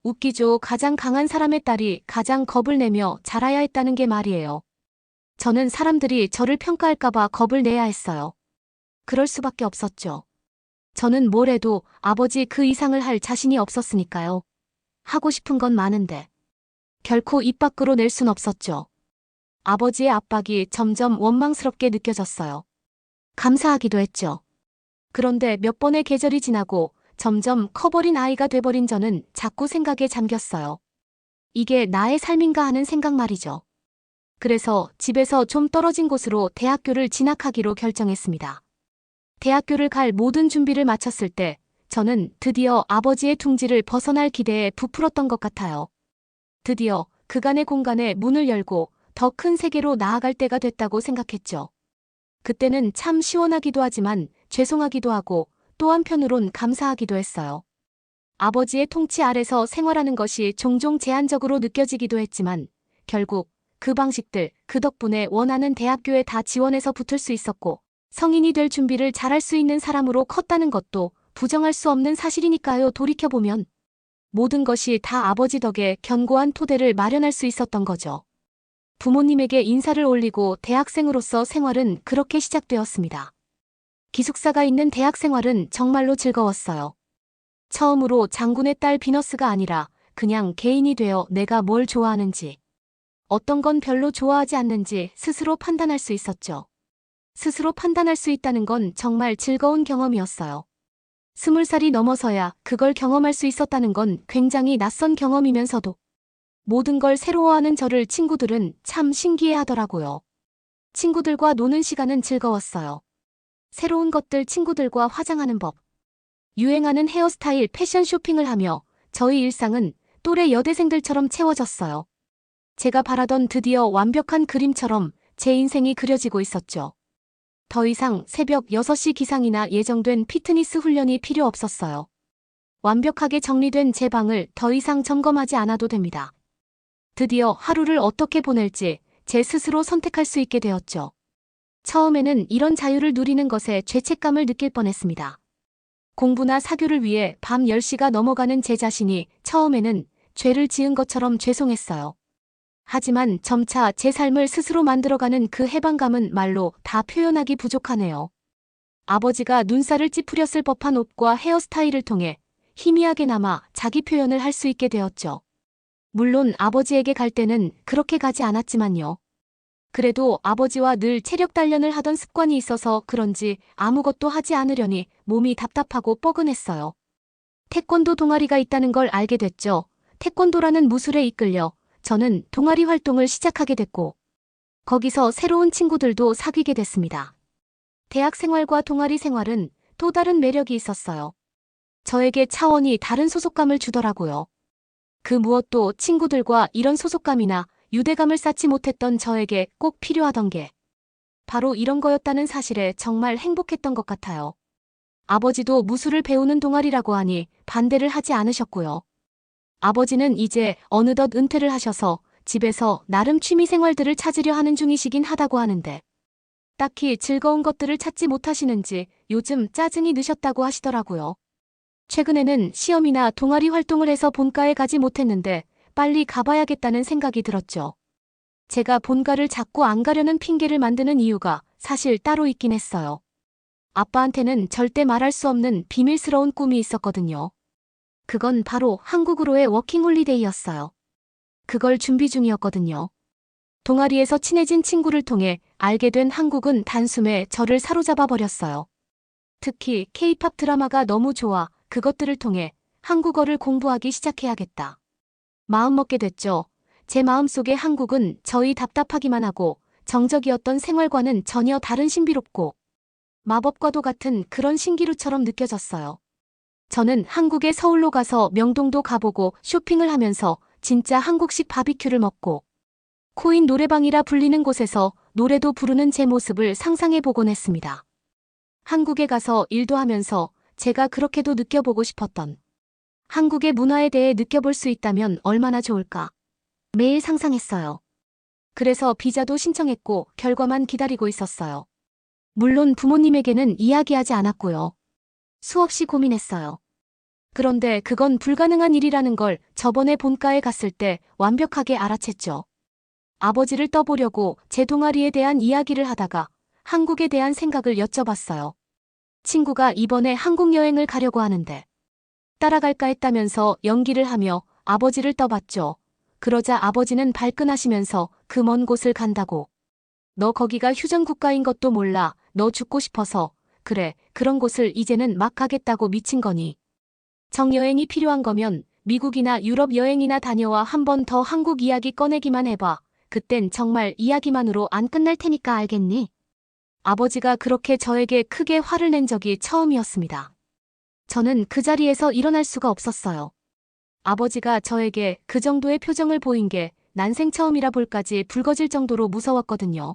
웃기죠. 가장 강한 사람의 딸이 가장 겁을 내며 자라야 했다는 게 말이에요. 저는 사람들이 저를 평가할까봐 겁을 내야 했어요. 그럴 수밖에 없었죠. 저는 뭘 해도 아버지 그 이상을 할 자신이 없었으니까요. 하고 싶은 건 많은데 결코 입 밖으로 낼 순 없었죠. 아버지의 압박이 점점 원망스럽게 느껴졌어요. 감사하기도 했죠. 그런데 몇 번의 계절이 지나고 점점 커버린 아이가 돼버린 저는 자꾸 생각에 잠겼어요. 이게 나의 삶인가 하는 생각 말이죠. 그래서 집에서 좀 떨어진 곳으로 대학교를 진학하기로 결정했습니다. 대학교를 갈 모든 준비를 마쳤을 때 저는 드디어 아버지의 둥지를 벗어날 기대에 부풀었던 것 같아요. 드디어 그간의 공간에 문을 열고 더 큰 세계로 나아갈 때가 됐다고 생각했죠. 그때는 참 시원하기도 하지만 죄송하기도 하고 또 한편으론 감사하기도 했어요. 아버지의 통치 아래서 생활하는 것이 종종 제한적으로 느껴지기도 했지만 결국 그 방식들, 그 덕분에 원하는 대학교에 다 지원해서 붙을 수 있었고 성인이 될 준비를 잘할 수 있는 사람으로 컸다는 것도 부정할 수 없는 사실이니까요. 돌이켜보면 모든 것이 다 아버지 덕에 견고한 토대를 마련할 수 있었던 거죠. 부모님에게 인사를 올리고 대학생으로서 생활은 그렇게 시작되었습니다. 기숙사가 있는 대학 생활은 정말로 즐거웠어요. 처음으로 장군의 딸 비너스가 아니라 그냥 개인이 되어 내가 뭘 좋아하는지, 어떤 건 별로 좋아하지 않는지 스스로 판단할 수 있었죠. 스스로 판단할 수 있다는 건 정말 즐거운 경험이었어요. 20살이 넘어서야 그걸 경험할 수 있었다는 건 굉장히 낯선 경험이면서도 모든 걸 새로워하는 저를 친구들은 참 신기해하더라고요. 친구들과 노는 시간은 즐거웠어요. 새로운 것들 친구들과 화장하는 법, 유행하는 헤어스타일 패션 쇼핑을 하며 저희 일상은 또래 여대생들처럼 채워졌어요. 제가 바라던 드디어 완벽한 그림처럼 제 인생이 그려지고 있었죠. 더 이상 새벽 6시 기상이나 예정된 피트니스 훈련이 필요 없었어요. 완벽하게 정리된 제 방을 더 이상 점검하지 않아도 됩니다. 드디어 하루를 어떻게 보낼지 제 스스로 선택할 수 있게 되었죠. 처음에는 이런 자유를 누리는 것에 죄책감을 느낄 뻔했습니다. 공부나 사교를 위해 밤 10시가 넘어가는 제 자신이 처음에는 죄를 지은 것처럼 죄송했어요. 하지만 점차 제 삶을 스스로 만들어가는 그 해방감은 말로 다 표현하기 부족하네요. 아버지가 눈살을 찌푸렸을 법한 옷과 헤어스타일을 통해 희미하게나마 자기 표현을 할 수 있게 되었죠. 물론 아버지에게 갈 때는 그렇게 가지 않았지만요. 그래도 아버지와 늘 체력 단련을 하던 습관이 있어서 그런지 아무것도 하지 않으려니 몸이 답답하고 뻐근했어요. 태권도 동아리가 있다는 걸 알게 됐죠. 태권도라는 무술에 이끌려 저는 동아리 활동을 시작하게 됐고 거기서 새로운 친구들도 사귀게 됐습니다. 대학 생활과 동아리 생활은 또 다른 매력이 있었어요. 저에게 차원이 다른 소속감을 주더라고요. 그 무엇도 친구들과 이런 소속감이나 유대감을 쌓지 못했던 저에게 꼭 필요하던 게 바로 이런 거였다는 사실에 정말 행복했던 것 같아요. 아버지도 무술을 배우는 동아리라고 하니 반대를 하지 않으셨고요. 아버지는 이제 어느덧 은퇴를 하셔서 집에서 나름 취미 생활들을 찾으려 하는 중이시긴 하다고 하는데 딱히 즐거운 것들을 찾지 못하시는지 요즘 짜증이 느셨다고 하시더라고요. 최근에는 시험이나 동아리 활동을 해서 본가에 가지 못했는데 빨리 가봐야겠다는 생각이 들었죠. 제가 본가를 자꾸 안 가려는 핑계를 만드는 이유가 사실 따로 있긴 했어요. 아빠한테는 절대 말할 수 없는 비밀스러운 꿈이 있었거든요. 그건 바로 한국으로의 워킹홀리데이였어요. 그걸 준비 중이었거든요. 동아리에서 친해진 친구를 통해 알게 된 한국은 단숨에 저를 사로잡아 버렸어요. 특히 K-팝 드라마가 너무 좋아 그것들을 통해 한국어를 공부하기 시작해야겠다. 마음먹게 됐죠. 제 마음속의 한국은 저희 답답하기만 하고 정적이었던 생활과는 전혀 다른 신비롭고 마법과도 같은 그런 신기루처럼 느껴졌어요. 저는 한국의 서울로 가서 명동도 가보고 쇼핑을 하면서 진짜 한국식 바비큐를 먹고 코인 노래방이라 불리는 곳에서 노래도 부르는 제 모습을 상상해보곤 했습니다. 한국에 가서 일도 하면서 제가 그렇게도 느껴보고 싶었던 한국의 문화에 대해 느껴볼 수 있다면 얼마나 좋을까. 매일 상상했어요. 그래서 비자도 신청했고 결과만 기다리고 있었어요. 물론 부모님에게는 이야기하지 않았고요. 수없이 고민했어요. 그런데 그건 불가능한 일이라는 걸 저번에 본가에 갔을 때 완벽하게 알아챘죠. 아버지를 떠보려고 제 동아리에 대한 이야기를 하다가 한국에 대한 생각을 여쭤봤어요. 친구가 이번에 한국 여행을 가려고 하는데 따라갈까 했다면서 연기를 하며 아버지를 떠봤죠. 그러자 아버지는 발끈하시면서 그 먼 곳을 간다고. 너 거기가 휴전 국가인 것도 몰라. 너 죽고 싶어서. 그래, 그런 곳을 이제는 막 가겠다고 미친 거니. 정여행이 필요한 거면 미국이나 유럽 여행이나 다녀와 한 번 더 한국 이야기 꺼내기만 해봐. 그땐 정말 이야기만으로 안 끝날 테니까 알겠니? 아버지가 그렇게 저에게 크게 화를 낸 적이 처음이었습니다. 저는 그 자리에서 일어날 수가 없었어요. 아버지가 저에게 그 정도의 표정을 보인 게 난생 처음이라 볼까지 붉어질 정도로 무서웠거든요.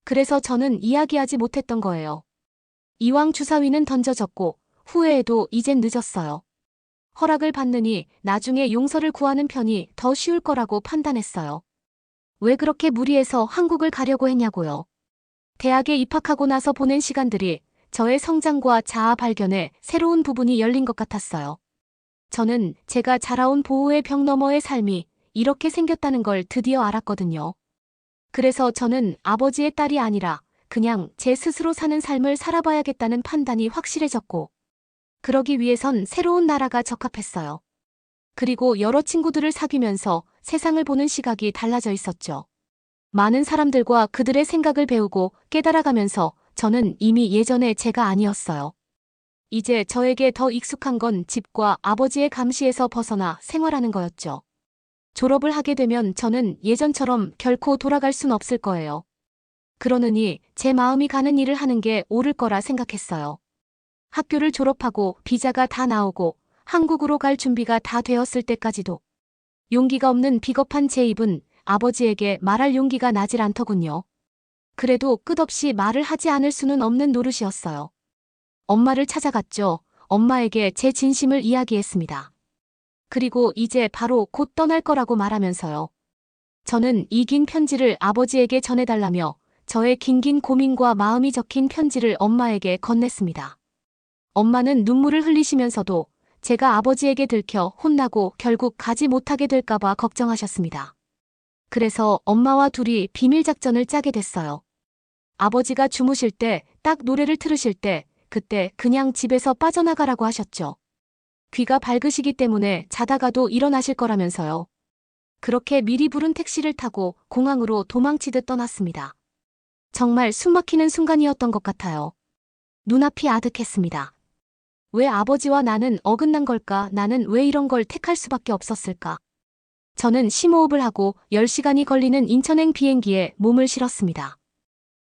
그래서 저는 이야기하지 못했던 거예요. 이왕 주사위는 던져졌고 후회해도 이젠 늦었어요. 허락을 받느니 나중에 용서를 구하는 편이 더 쉬울 거라고 판단했어요. 왜 그렇게 무리해서 한국을 가려고 했냐고요. 대학에 입학하고 나서 보낸 시간들이 저의 성장과 자아 발견에 새로운 부분이 열린 것 같았어요. 저는 제가 자라온 보호의 벽 너머의 삶이 이렇게 생겼다는 걸 드디어 알았거든요. 그래서 저는 아버지의 딸이 아니라 그냥 제 스스로 사는 삶을 살아봐야겠다는 판단이 확실해졌고, 그러기 위해선 새로운 나라가 적합했어요. 그리고 여러 친구들을 사귀면서 세상을 보는 시각이 달라져 있었죠. 많은 사람들과 그들의 생각을 배우고 깨달아가면서 저는 이미 예전의 제가 아니었어요. 이제 저에게 더 익숙한 건 집과 아버지의 감시에서 벗어나 생활하는 거였죠. 졸업을 하게 되면 저는 예전처럼 결코 돌아갈 순 없을 거예요. 그러느니 제 마음이 가는 일을 하는 게 옳을 거라 생각했어요. 학교를 졸업하고 비자가 다 나오고 한국으로 갈 준비가 다 되었을 때까지도 용기가 없는 비겁한 제 입은 아버지에게 말할 용기가 나질 않더군요. 그래도 끝없이 말을 하지 않을 수는 없는 노릇이었어요. 엄마를 찾아갔죠. 엄마에게 제 진심을 이야기했습니다. 그리고 이제 바로 곧 떠날 거라고 말하면서요. 저는 이 긴 편지를 아버지에게 전해달라며 저의 긴긴 고민과 마음이 적힌 편지를 엄마에게 건넸습니다. 엄마는 눈물을 흘리시면서도 제가 아버지에게 들켜 혼나고 결국 가지 못하게 될까봐 걱정하셨습니다. 그래서 엄마와 둘이 비밀작전을 짜게 됐어요. 아버지가 주무실 때 딱 노래를 틀으실 때 그때 그냥 집에서 빠져나가라고 하셨죠. 귀가 밝으시기 때문에 자다가도 일어나실 거라면서요. 그렇게 미리 부른 택시를 타고 공항으로 도망치듯 떠났습니다. 정말 숨막히는 순간이었던 것 같아요. 눈앞이 아득했습니다. 왜 아버지와 나는 어긋난 걸까? 나는 왜 이런 걸 택할 수밖에 없었을까? 저는 심호흡을 하고 10시간이 걸리는 인천행 비행기에 몸을 실었습니다.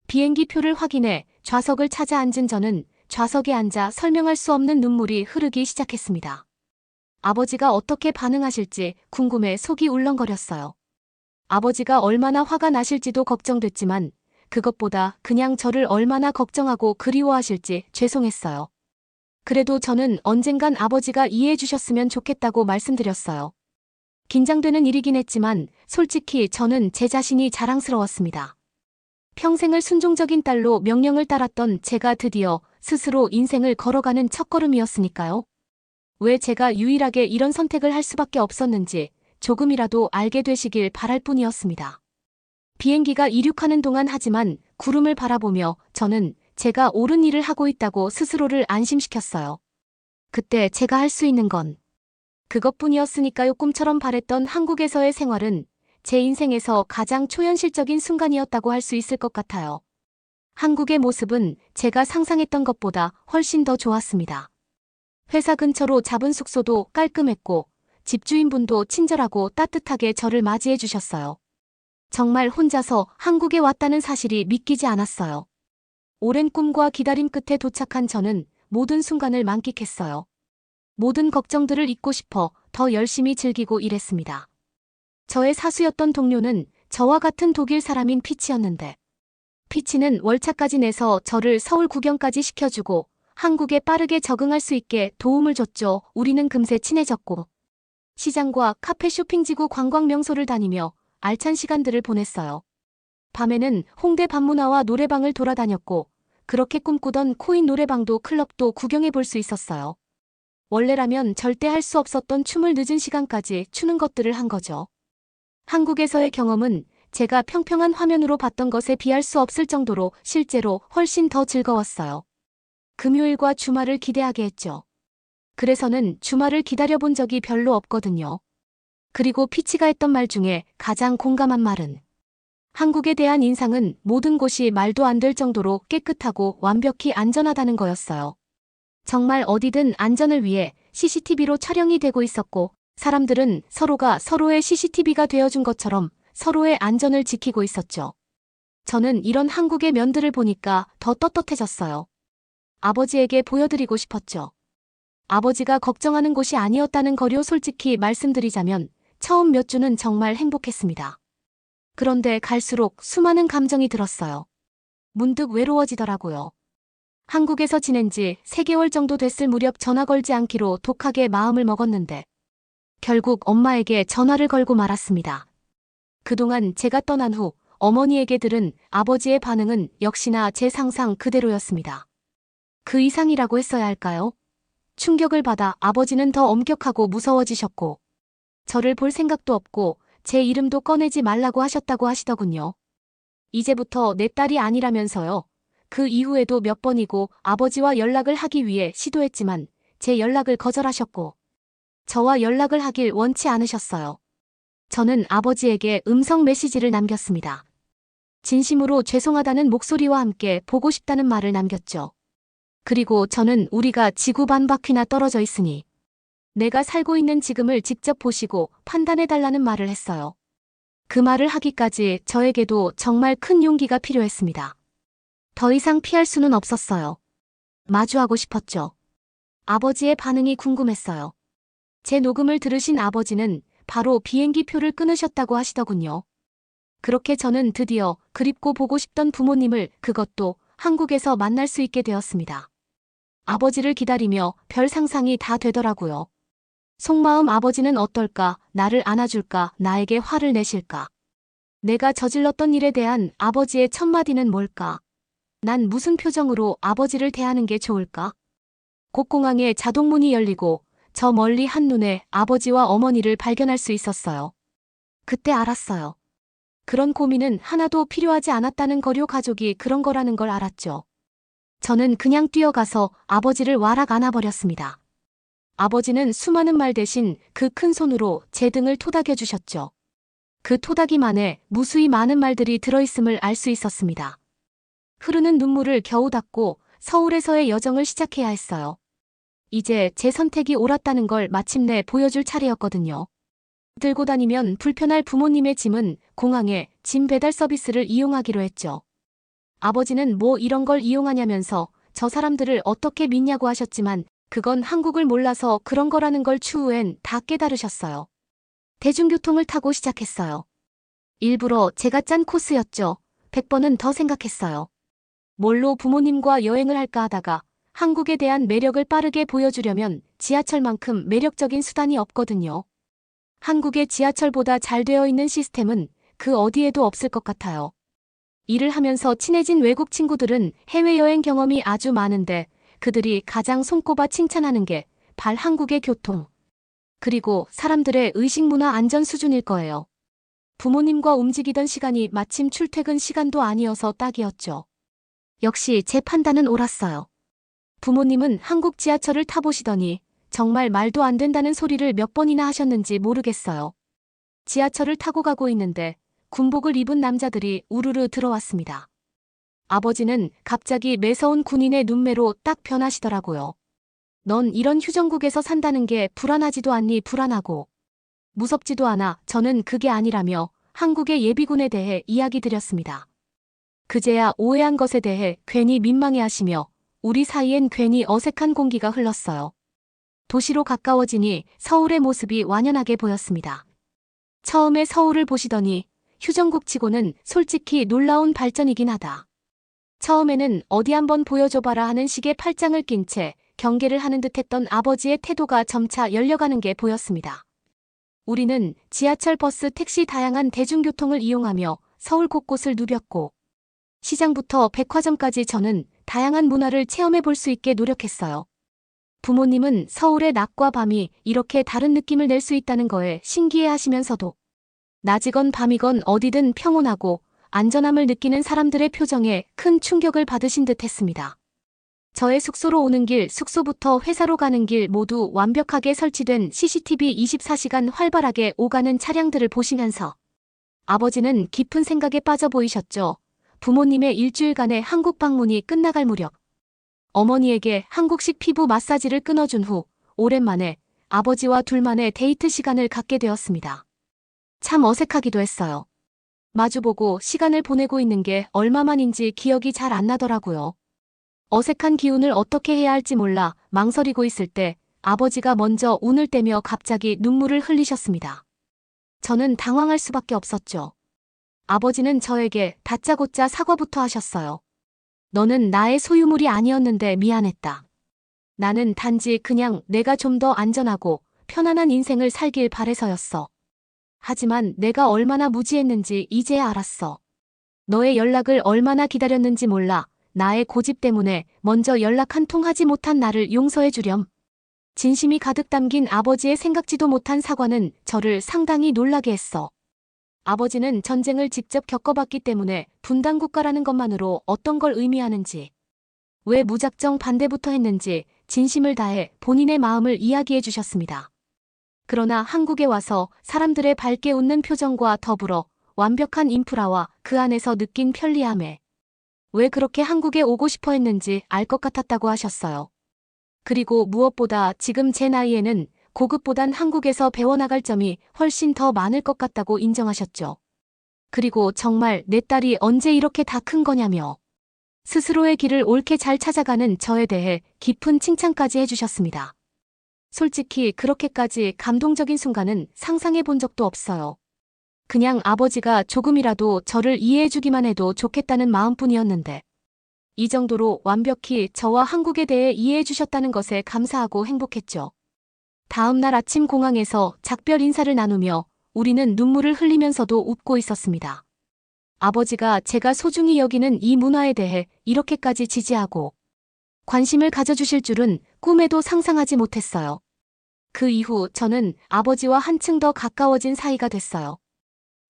비행기 표를 확인해 좌석을 찾아 앉은 저는 좌석에 앉아 설명할 수 없는 눈물이 흐르기 시작했습니다. 아버지가 어떻게 반응하실지 궁금해 속이 울렁거렸어요. 아버지가 얼마나 화가 나실지도 걱정됐지만 그것보다 그냥 저를 얼마나 걱정하고 그리워하실지 죄송했어요. 그래도 저는 언젠간 아버지가 이해해 주셨으면 좋겠다고 말씀드렸어요. 긴장되는 일이긴 했지만 솔직히 저는 제 자신이 자랑스러웠습니다. 평생을 순종적인 딸로 명령을 따랐던 제가 드디어 스스로 인생을 걸어가는 첫걸음이었으니까요. 왜 제가 유일하게 이런 선택을 할 수밖에 없었는지 조금이라도 알게 되시길 바랄 뿐이었습니다. 비행기가 이륙하는 동안 하지만 구름을 바라보며 저는 제가 옳은 일을 하고 있다고 스스로를 안심시켰어요. 그때 제가 할 수 있는 건 그것뿐이었으니까요. 꿈처럼 바랬던 한국에서의 생활은 제 인생에서 가장 초현실적인 순간이었다고 할 수 있을 것 같아요. 한국의 모습은 제가 상상했던 것보다 훨씬 더 좋았습니다. 회사 근처로 잡은 숙소도 깔끔했고 집주인분도 친절하고 따뜻하게 저를 맞이해 주셨어요. 정말 혼자서 한국에 왔다는 사실이 믿기지 않았어요. 오랜 꿈과 기다림 끝에 도착한 저는 모든 순간을 만끽했어요. 모든 걱정들을 잊고 싶어 더 열심히 즐기고 일했습니다. 저의 사수였던 동료는 저와 같은 독일 사람인 피치였는데 피치는 월차까지 내서 저를 서울 구경까지 시켜주고 한국에 빠르게 적응할 수 있게 도움을 줬죠. 우리는 금세 친해졌고 시장과 카페 쇼핑지구 관광 명소를 다니며 알찬 시간들을 보냈어요. 밤에는 홍대 밤문화와 노래방을 돌아다녔고 그렇게 꿈꾸던 코인 노래방도 클럽도 구경해 볼 수 있었어요. 원래라면 절대 할 수 없었던 춤을 늦은 시간까지 추는 것들을 한 거죠. 한국에서의 경험은 제가 평평한 화면으로 봤던 것에 비할 수 없을 정도로 실제로 훨씬 더 즐거웠어요. 금요일과 주말을 기대하게 했죠. 그래서는 주말을 기다려본 적이 별로 없거든요. 그리고 피치가 했던 말 중에 가장 공감한 말은 한국에 대한 인상은 모든 곳이 말도 안 될 정도로 깨끗하고 완벽히 안전하다는 거였어요. 정말 어디든 안전을 위해 CCTV로 촬영이 되고 있었고 사람들은 서로가 서로의 CCTV가 되어준 것처럼 서로의 안전을 지키고 있었죠. 저는 이런 한국의 면들을 보니까 더 떳떳해졌어요. 아버지에게 보여드리고 싶었죠. 아버지가 걱정하는 곳이 아니었다는 거요. 솔직히 말씀드리자면 처음 몇 주는 정말 행복했습니다. 그런데 갈수록 수많은 감정이 들었어요. 문득 외로워지더라고요. 한국에서 지낸 지 3개월 정도 됐을 무렵 전화 걸지 않기로 독하게 마음을 먹었는데 결국 엄마에게 전화를 걸고 말았습니다. 그동안 제가 떠난 후 어머니에게 들은 아버지의 반응은 역시나 제 상상 그대로였습니다. 그 이상이라고 했어야 할까요? 충격을 받아 아버지는 더 엄격하고 무서워지셨고 저를 볼 생각도 없고 제 이름도 꺼내지 말라고 하셨다고 하시더군요. 이제부터 내 딸이 아니라면서요. 그 이후에도 몇 번이고 아버지와 연락을 하기 위해 시도했지만 제 연락을 거절하셨고 저와 연락을 하길 원치 않으셨어요. 저는 아버지에게 음성 메시지를 남겼습니다. 진심으로 죄송하다는 목소리와 함께 보고 싶다는 말을 남겼죠. 그리고 저는 우리가 지구 반바퀴나 떨어져 있으니 내가 살고 있는 지금을 직접 보시고 판단해달라는 말을 했어요. 그 말을 하기까지 저에게도 정말 큰 용기가 필요했습니다. 더 이상 피할 수는 없었어요. 마주하고 싶었죠. 아버지의 반응이 궁금했어요. 제 녹음을 들으신 아버지는 바로 비행기 표를 끊으셨다고 하시더군요. 그렇게 저는 드디어 그립고 보고 싶던 부모님을 그것도 한국에서 만날 수 있게 되었습니다. 아버지를 기다리며 별 상상이 다 되더라고요. 속마음 아버지는 어떨까, 나를 안아줄까, 나에게 화를 내실까. 내가 저질렀던 일에 대한 아버지의 첫마디는 뭘까? 난 무슨 표정으로 아버지를 대하는 게 좋을까? 곡공항에 자동문이 열리고 저 멀리 한눈에 아버지와 어머니를 발견할 수 있었어요. 그때 알았어요. 그런 고민은 하나도 필요하지 않았다는 거요. 가족이 그런 거라는 걸 알았죠. 저는 그냥 뛰어가서 아버지를 와락 안아버렸습니다. 아버지는 수많은 말 대신 그 큰 손으로 제 등을 토닥여 주셨죠. 그 토닥이만에 무수히 많은 말들이 들어있음을 알 수 있었습니다. 흐르는 눈물을 겨우 닦고 서울에서의 여정을 시작해야 했어요. 이제 제 선택이 옳았다는 걸 마침내 보여줄 차례였거든요. 들고 다니면 불편할 부모님의 짐은 공항에 짐 배달 서비스를 이용하기로 했죠. 아버지는 뭐 이런 걸 이용하냐면서 저 사람들을 어떻게 믿냐고 하셨지만 그건 한국을 몰라서 그런 거라는 걸 추후엔 다 깨달으셨어요. 대중교통을 타고 시작했어요. 일부러 제가 짠 코스였죠. 100번은 더 생각했어요. 뭘로 부모님과 여행을 할까 하다가 한국에 대한 매력을 빠르게 보여주려면 지하철만큼 매력적인 수단이 없거든요. 한국의 지하철보다 잘 되어 있는 시스템은 그 어디에도 없을 것 같아요. 일을 하면서 친해진 외국 친구들은 해외여행 경험이 아주 많은데 그들이 가장 손꼽아 칭찬하는 게 발 한국의 교통, 그리고 사람들의 의식문화 안전 수준일 거예요. 부모님과 움직이던 시간이 마침 출퇴근 시간도 아니어서 딱이었죠. 역시 제 판단은 옳았어요. 부모님은 한국 지하철을 타보시더니 정말 말도 안 된다는 소리를 몇 번이나 하셨는지 모르겠어요. 지하철을 타고 가고 있는데 군복을 입은 남자들이 우르르 들어왔습니다. 아버지는 갑자기 매서운 군인의 눈매로 딱 변하시더라고요. 넌 이런 휴전국에서 산다는 게 불안하지도 않니? 불안하고 무섭지도 않아. 저는 그게 아니라며 한국의 예비군에 대해 이야기 드렸습니다. 그제야 오해한 것에 대해 괜히 민망해하시며 우리 사이엔 괜히 어색한 공기가 흘렀어요. 도시로 가까워지니 서울의 모습이 완연하게 보였습니다. 처음에 서울을 보시더니 휴전국 치고는 솔직히 놀라운 발전이긴 하다. 처음에는 어디 한번 보여줘봐라 하는 식의 팔짱을 낀 채 경계를 하는 듯했던 아버지의 태도가 점차 열려가는 게 보였습니다. 우리는 지하철, 버스, 택시 다양한 대중교통을 이용하며 서울 곳곳을 누볐고 시장부터 백화점까지 저는 다양한 문화를 체험해 볼 수 있게 노력했어요. 부모님은 서울의 낮과 밤이 이렇게 다른 느낌을 낼 수 있다는 거에 신기해 하시면서도 낮이건 밤이건 어디든 평온하고 안전함을 느끼는 사람들의 표정에 큰 충격을 받으신 듯 했습니다. 저의 숙소로 오는 길, 숙소부터 회사로 가는 길 모두 완벽하게 설치된 CCTV 24시간 활발하게 오가는 차량들을 보시면서 아버지는 깊은 생각에 빠져 보이셨죠. 부모님의 일주일간의 한국 방문이 끝나갈 무렵 어머니에게 한국식 피부 마사지를 끊어준 후 오랜만에 아버지와 둘만의 데이트 시간을 갖게 되었습니다. 참 어색하기도 했어요. 마주보고 시간을 보내고 있는 게 얼마만인지 기억이 잘 안 나더라고요. 어색한 기운을 어떻게 해야 할지 몰라 망설이고 있을 때 아버지가 먼저 운을 떼며 갑자기 눈물을 흘리셨습니다. 저는 당황할 수밖에 없었죠. 아버지는 저에게 다짜고짜 사과부터 하셨어요. 너는 나의 소유물이 아니었는데 미안했다. 나는 단지 그냥 내가 좀 더 안전하고 편안한 인생을 살길 바래서였어. 하지만 내가 얼마나 무지했는지 이제야 알았어. 너의 연락을 얼마나 기다렸는지 몰라. 나의 고집 때문에 먼저 연락 한 통 하지 못한 나를 용서해 주렴. 진심이 가득 담긴 아버지의 생각지도 못한 사과는 저를 상당히 놀라게 했어. 아버지는 전쟁을 직접 겪어봤기 때문에 분단 국가라는 것만으로 어떤 걸 의미하는지, 왜 무작정 반대부터 했는지 진심을 다해 본인의 마음을 이야기해 주셨습니다. 그러나 한국에 와서 사람들의 밝게 웃는 표정과 더불어 완벽한 인프라와 그 안에서 느낀 편리함에 왜 그렇게 한국에 오고 싶어 했는지 알 것 같았다고 하셨어요. 그리고 무엇보다 지금 제 나이에는 고급보단 한국에서 배워나갈 점이 훨씬 더 많을 것 같다고 인정하셨죠. 그리고 정말 내 딸이 언제 이렇게 다 큰 거냐며 스스로의 길을 옳게 잘 찾아가는 저에 대해 깊은 칭찬까지 해주셨습니다. 솔직히 그렇게까지 감동적인 순간은 상상해 본 적도 없어요. 그냥 아버지가 조금이라도 저를 이해해주기만 해도 좋겠다는 마음뿐이었는데 이 정도로 완벽히 저와 한국에 대해 이해해주셨다는 것에 감사하고 행복했죠. 다음 날 아침 공항에서 작별 인사를 나누며 우리는 눈물을 흘리면서도 웃고 있었습니다. 아버지가 제가 소중히 여기는 이 문화에 대해 이렇게까지 지지하고 관심을 가져주실 줄은 꿈에도 상상하지 못했어요. 그 이후 저는 아버지와 한층 더 가까워진 사이가 됐어요.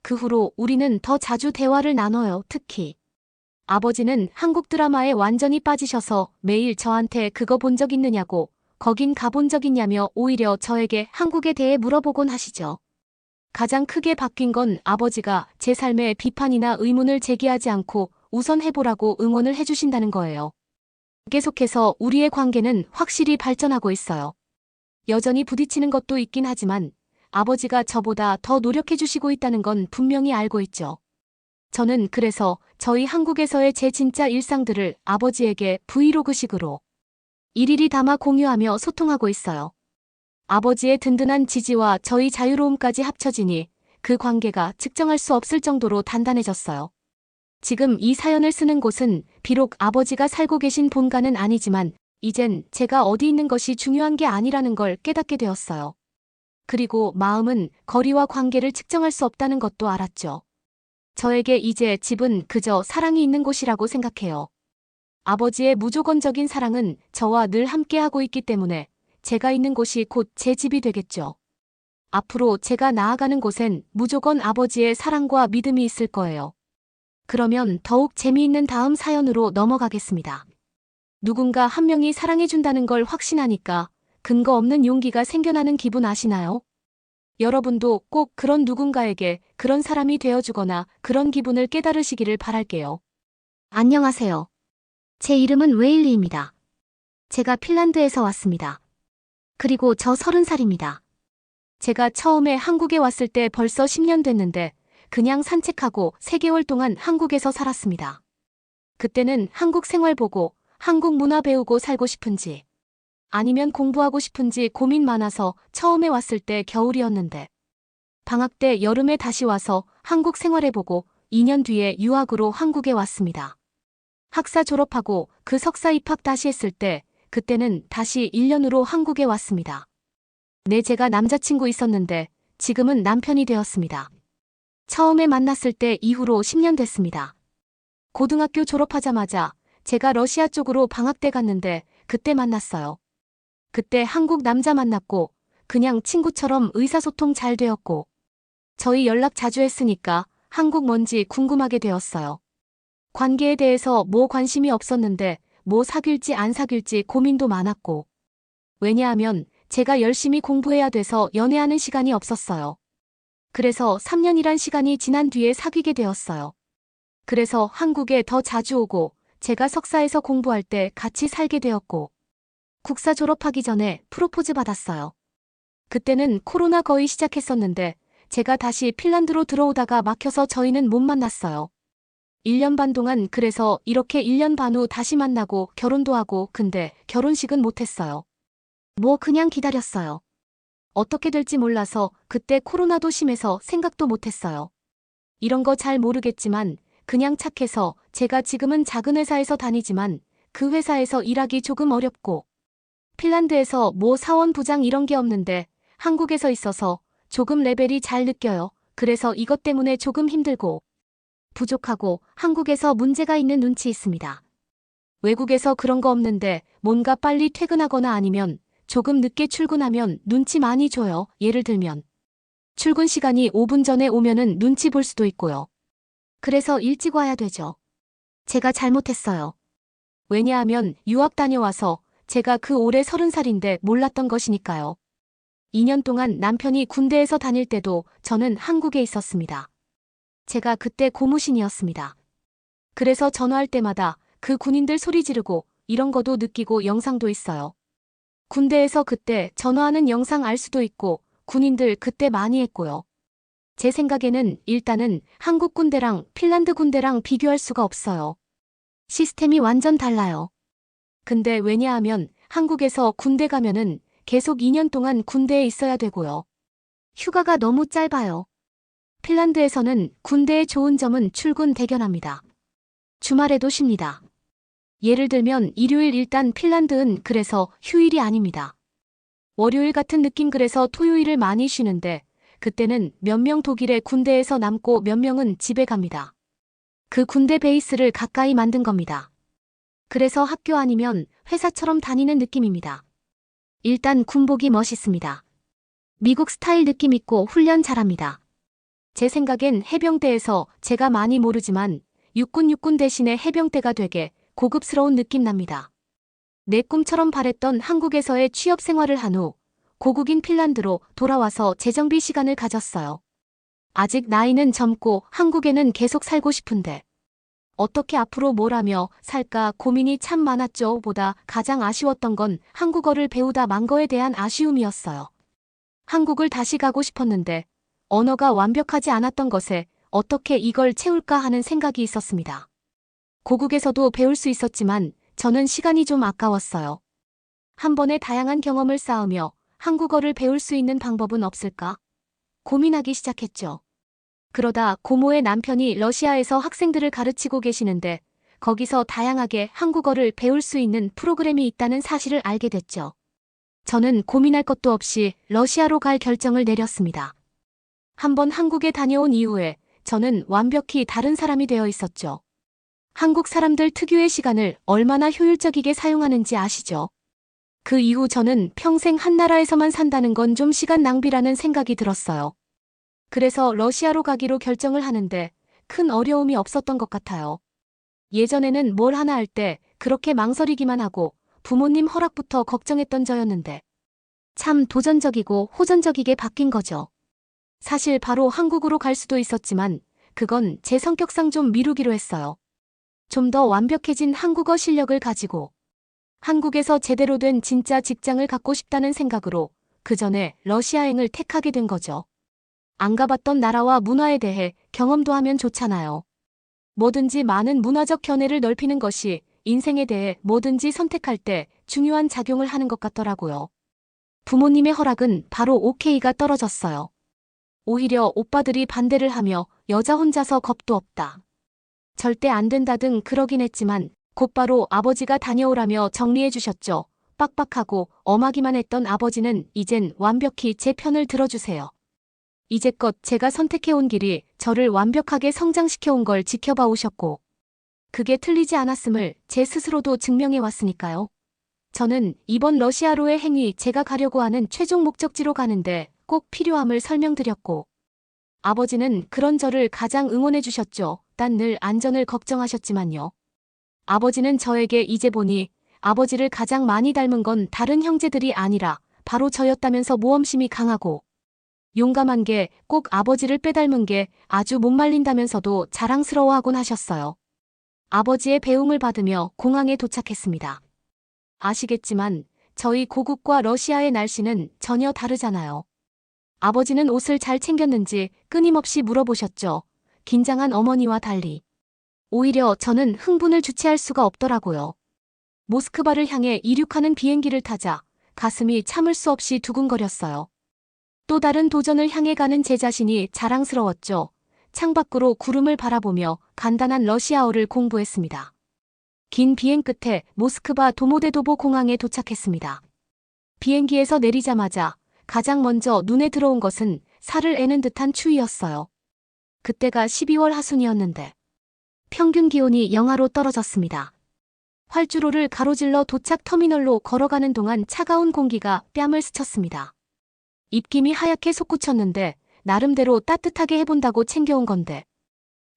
그 후로 우리는 더 자주 대화를 나눠요. 특히 아버지는 한국 드라마에 완전히 빠지셔서 매일 저한테 그거 본 적 있느냐고 거긴 가본 적 있냐며 오히려 저에게 한국에 대해 물어보곤 하시죠. 가장 크게 바뀐 건 아버지가 제 삶에 비판이나 의문을 제기하지 않고 우선 해보라고 응원을 해주신다는 거예요. 계속해서 우리의 관계는 확실히 발전하고 있어요. 여전히 부딪히는 것도 있긴 하지만 아버지가 저보다 더 노력해주시고 있다는 건 분명히 알고 있죠. 저는 그래서 저희 한국에서의 제 진짜 일상들을 아버지에게 브이로그식으로 일일이 담아 공유하며 소통하고 있어요. 아버지의 든든한 지지와 저희 자유로움까지 합쳐지니 그 관계가 측정할 수 없을 정도로 단단해졌어요. 지금 이 사연을 쓰는 곳은 비록 아버지가 살고 계신 본가는 아니지만 이젠 제가 어디 있는 것이 중요한 게 아니라는 걸 깨닫게 되었어요. 그리고 마음은 거리와 관계를 측정할 수 없다는 것도 알았죠. 저에게 이제 집은 그저 사랑이 있는 곳이라고 생각해요. 아버지의 무조건적인 사랑은 저와 늘 함께하고 있기 때문에 제가 있는 곳이 곧 제 집이 되겠죠. 앞으로 제가 나아가는 곳엔 무조건 아버지의 사랑과 믿음이 있을 거예요. 그러면 더욱 재미있는 다음 사연으로 넘어가겠습니다. 누군가 한 명이 사랑해준다는 걸 확신하니까 근거 없는 용기가 생겨나는 기분 아시나요? 여러분도 꼭 그런 누군가에게 그런 사람이 되어주거나 그런 기분을 깨달으시기를 바랄게요. 안녕하세요. 제 이름은 웨일리입니다. 제가 핀란드에서 왔습니다. 그리고 저 30살입니다. 제가 처음에 한국에 왔을 때 벌써 10년 됐는데 그냥 산책하고 3개월 동안 한국에서 살았습니다. 그때는 한국 생활 보고 한국 문화 배우고 살고 싶은지 아니면 공부하고 싶은지 고민 많아서 처음에 왔을 때 겨울이었는데 방학 때 여름에 다시 와서 한국 생활해보고 2년 뒤에 유학으로 한국에 왔습니다. 학사 졸업하고 그 석사 입학 다시 했을 때 그때는 다시 1년으로 한국에 왔습니다. 네, 제가 남자친구 있었는데 지금은 남편이 되었습니다. 처음에 만났을 때 이후로 10년 됐습니다. 고등학교 졸업하자마자 제가 러시아 쪽으로 방학 때 갔는데 그때 만났어요. 그때 한국 남자 만났고 그냥 친구처럼 의사소통 잘 되었고 저희 연락 자주 했으니까 한국 뭔지 궁금하게 되었어요. 관계에 대해서 뭐 관심이 없었는데 뭐 사귈지 안 사귈지 고민도 많았고 왜냐하면 제가 열심히 공부해야 돼서 연애하는 시간이 없었어요. 그래서 3년이란 시간이 지난 뒤에 사귀게 되었어요. 그래서 한국에 더 자주 오고 제가 석사에서 공부할 때 같이 살게 되었고 국사 졸업하기 전에 프로포즈 받았어요. 그때는 코로나 거의 시작했었는데 제가 다시 핀란드로 들어오다가 막혀서 저희는 못 만났어요. 1년 반 동안 그래서 이렇게 1년 반 후 다시 만나고 결혼도 하고 근데 결혼식은 못했어요. 뭐 그냥 기다렸어요. 어떻게 될지 몰라서 그때 코로나도 심해서 생각도 못했어요. 이런 거 잘 모르겠지만 그냥 착해서 제가 지금은 작은 회사에서 다니지만 그 회사에서 일하기 조금 어렵고 핀란드에서 뭐 사원 부장 이런 게 없는데 한국에서 있어서 조금 레벨이 잘 느껴요. 그래서 이것 때문에 조금 힘들고 부족하고 한국에서 문제가 있는 눈치 있습니다. 외국에서 그런 거 없는데 뭔가 빨리 퇴근하거나 아니면 조금 늦게 출근하면 눈치 많이 줘요. 예를 들면 출근 시간이 5분 전에 오면은 눈치 볼 수도 있고요. 그래서 일찍 와야 되죠. 제가 잘못했어요. 왜냐하면 유학 다녀와서 제가 그 올해 30살인데 몰랐던 것이니까요. 2년 동안 남편이 군대에서 다닐 때도 저는 한국에 있었습니다. 제가 그때 고무신이었습니다. 그래서 전화할 때마다 그 군인들 소리 지르고 이런 거도 느끼고 영상도 있어요. 군대에서 그때 전화하는 영상 알 수도 있고 군인들 그때 많이 했고요. 제 생각에는 일단은 한국 군대랑 핀란드 군대랑 비교할 수가 없어요. 시스템이 완전 달라요. 근데 왜냐하면 한국에서 군대 가면은 계속 2년 동안 군대에 있어야 되고요. 휴가가 너무 짧아요. 핀란드에서는 군대의 좋은 점은 출근 대견합니다. 주말에도 쉽니다. 예를 들면 일요일 일단 핀란드는 그래서 휴일이 아닙니다. 월요일 같은 느낌 그래서 토요일을 많이 쉬는데 그때는 몇 명 독일에 군대에서 남고 몇 명은 집에 갑니다. 그 군대 베이스를 가까이 만든 겁니다. 그래서 학교 아니면 회사처럼 다니는 느낌입니다. 일단 군복이 멋있습니다. 미국 스타일 느낌 있고 훈련 잘합니다. 제 생각엔 해병대에서 제가 많이 모르지만 육군 대신에 해병대가 되게 고급스러운 느낌 납니다. 내 꿈처럼 바랬던 한국에서의 취업 생활을 한 후 고국인 핀란드로 돌아와서 재정비 시간을 가졌어요. 아직 나이는 젊고 한국에는 계속 살고 싶은데 어떻게 앞으로 뭘 하며 살까 고민이 참 많았죠. 보다 가장 아쉬웠던 건 한국어를 배우다 만 거에 대한 아쉬움이었어요. 한국을 다시 가고 싶었는데 언어가 완벽하지 않았던 것에 어떻게 이걸 채울까 하는 생각이 있었습니다. 고국에서도 배울 수 있었지만 저는 시간이 좀 아까웠어요. 한 번에 다양한 경험을 쌓으며 한국어를 배울 수 있는 방법은 없을까? 고민하기 시작했죠. 그러다 고모의 남편이 러시아에서 학생들을 가르치고 계시는데 거기서 다양하게 한국어를 배울 수 있는 프로그램이 있다는 사실을 알게 됐죠. 저는 고민할 것도 없이 러시아로 갈 결정을 내렸습니다. 한번 한국에 다녀온 이후에 저는 완벽히 다른 사람이 되어 있었죠. 한국 사람들 특유의 시간을 얼마나 효율적이게 사용하는지 아시죠? 그 이후 저는 평생 한 나라에서만 산다는 건 좀 시간 낭비라는 생각이 들었어요. 그래서 러시아로 가기로 결정을 하는데 큰 어려움이 없었던 것 같아요. 예전에는 뭘 하나 할 때 그렇게 망설이기만 하고 부모님 허락부터 걱정했던 저였는데 참 도전적이고 호전적이게 바뀐 거죠. 사실 바로 한국으로 갈 수도 있었지만 그건 제 성격상 좀 미루기로 했어요. 좀 더 완벽해진 한국어 실력을 가지고 한국에서 제대로 된 진짜 직장을 갖고 싶다는 생각으로 그 전에 러시아행을 택하게 된 거죠. 안 가봤던 나라와 문화에 대해 경험도 하면 좋잖아요. 뭐든지 많은 문화적 견해를 넓히는 것이 인생에 대해 뭐든지 선택할 때 중요한 작용을 하는 것 같더라고요. 부모님의 허락은 바로 오케이가 떨어졌어요. 오히려 오빠들이 반대를 하며 여자 혼자서 겁도 없다. 절대 안 된다 등 그러긴 했지만 곧바로 아버지가 다녀오라며 정리해 주셨죠. 빡빡하고 엄하기만 했던 아버지는 이젠 완벽히 제 편을 들어주세요. 이제껏 제가 선택해온 길이 저를 완벽하게 성장시켜온 걸 지켜봐 오셨고, 그게 틀리지 않았음을 제 스스로도 증명해 왔으니까요. 저는 이번 러시아로의 행위 제가 가려고 하는 최종 목적지로 가는데 꼭 필요함을 설명드렸고, 아버지는 그런 저를 가장 응원해 주셨죠. 단 늘 안전을 걱정하셨지만요. 아버지는 저에게 이제 보니 아버지를 가장 많이 닮은 건 다른 형제들이 아니라 바로 저였다면서 모험심이 강하고 용감한 게 꼭 아버지를 빼닮은 게 아주 못 말린다면서도 자랑스러워하곤 하셨어요. 아버지의 배웅을 받으며 공항에 도착했습니다. 아시겠지만 저희 고국과 러시아의 날씨는 전혀 다르잖아요. 아버지는 옷을 잘 챙겼는지 끊임없이 물어보셨죠. 긴장한 어머니와 달리. 오히려 저는 흥분을 주체할 수가 없더라고요. 모스크바를 향해 이륙하는 비행기를 타자 가슴이 참을 수 없이 두근거렸어요. 또 다른 도전을 향해 가는 제 자신이 자랑스러웠죠. 창밖으로 구름을 바라보며 간단한 러시아어를 공부했습니다. 긴 비행 끝에 모스크바 도모데도보 공항에 도착했습니다. 비행기에서 내리자마자 가장 먼저 눈에 들어온 것은 살을 애는 듯한 추위였어요. 그때가 12월 하순이었는데 평균 기온이 영하로 떨어졌습니다. 활주로를 가로질러 도착 터미널로 걸어가는 동안 차가운 공기가 뺨을 스쳤습니다. 입김이 하얗게 솟구쳤는데 나름대로 따뜻하게 해본다고 챙겨온 건데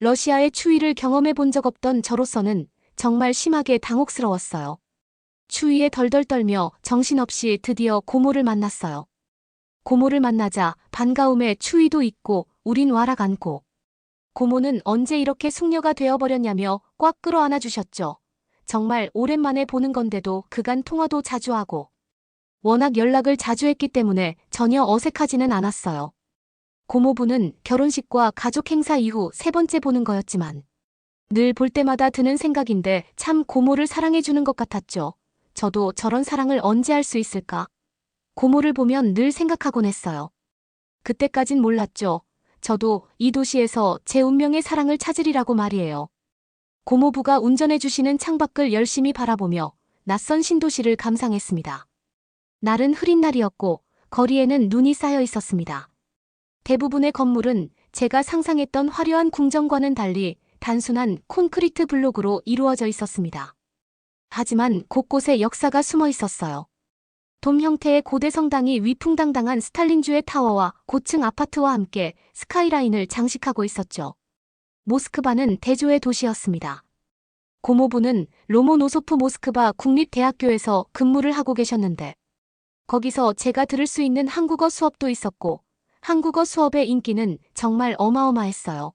러시아의 추위를 경험해 본 적 없던 저로서는 정말 심하게 당혹스러웠어요. 추위에 덜덜 떨며 정신없이 드디어 고모를 만났어요. 고모를 만나자 반가움에 추위도 잊고 우린 와락 앉고 고모는 언제 이렇게 숙녀가 되어버렸냐며 꽉 끌어안아 주셨죠. 정말 오랜만에 보는 건데도 그간 통화도 자주 하고 워낙 연락을 자주 했기 때문에 전혀 어색하지는 않았어요. 고모부는 결혼식과 가족 행사 이후 세 번째 보는 거였지만 늘 볼 때마다 드는 생각인데 참 고모를 사랑해주는 것 같았죠. 저도 저런 사랑을 언제 할 수 있을까? 고모를 보면 늘 생각하곤 했어요. 그때까진 몰랐죠. 저도 이 도시에서 제 운명의 사랑을 찾으리라고 말이에요. 고모부가 운전해주시는 창밖을 열심히 바라보며 낯선 신도시를 감상했습니다. 날은 흐린 날이었고 거리에는 눈이 쌓여 있었습니다. 대부분의 건물은 제가 상상했던 화려한 궁전과는 달리 단순한 콘크리트 블록으로 이루어져 있었습니다. 하지만 곳곳에 역사가 숨어 있었어요. 돔 형태의 고대 성당이 위풍당당한 스탈린주의 타워와 고층 아파트와 함께 스카이라인을 장식하고 있었죠. 모스크바는 대조의 도시였습니다. 고모부는 로모노소프 모스크바 국립대학교에서 근무를 하고 계셨는데 거기서 제가 들을 수 있는 한국어 수업도 있었고 한국어 수업의 인기는 정말 어마어마했어요.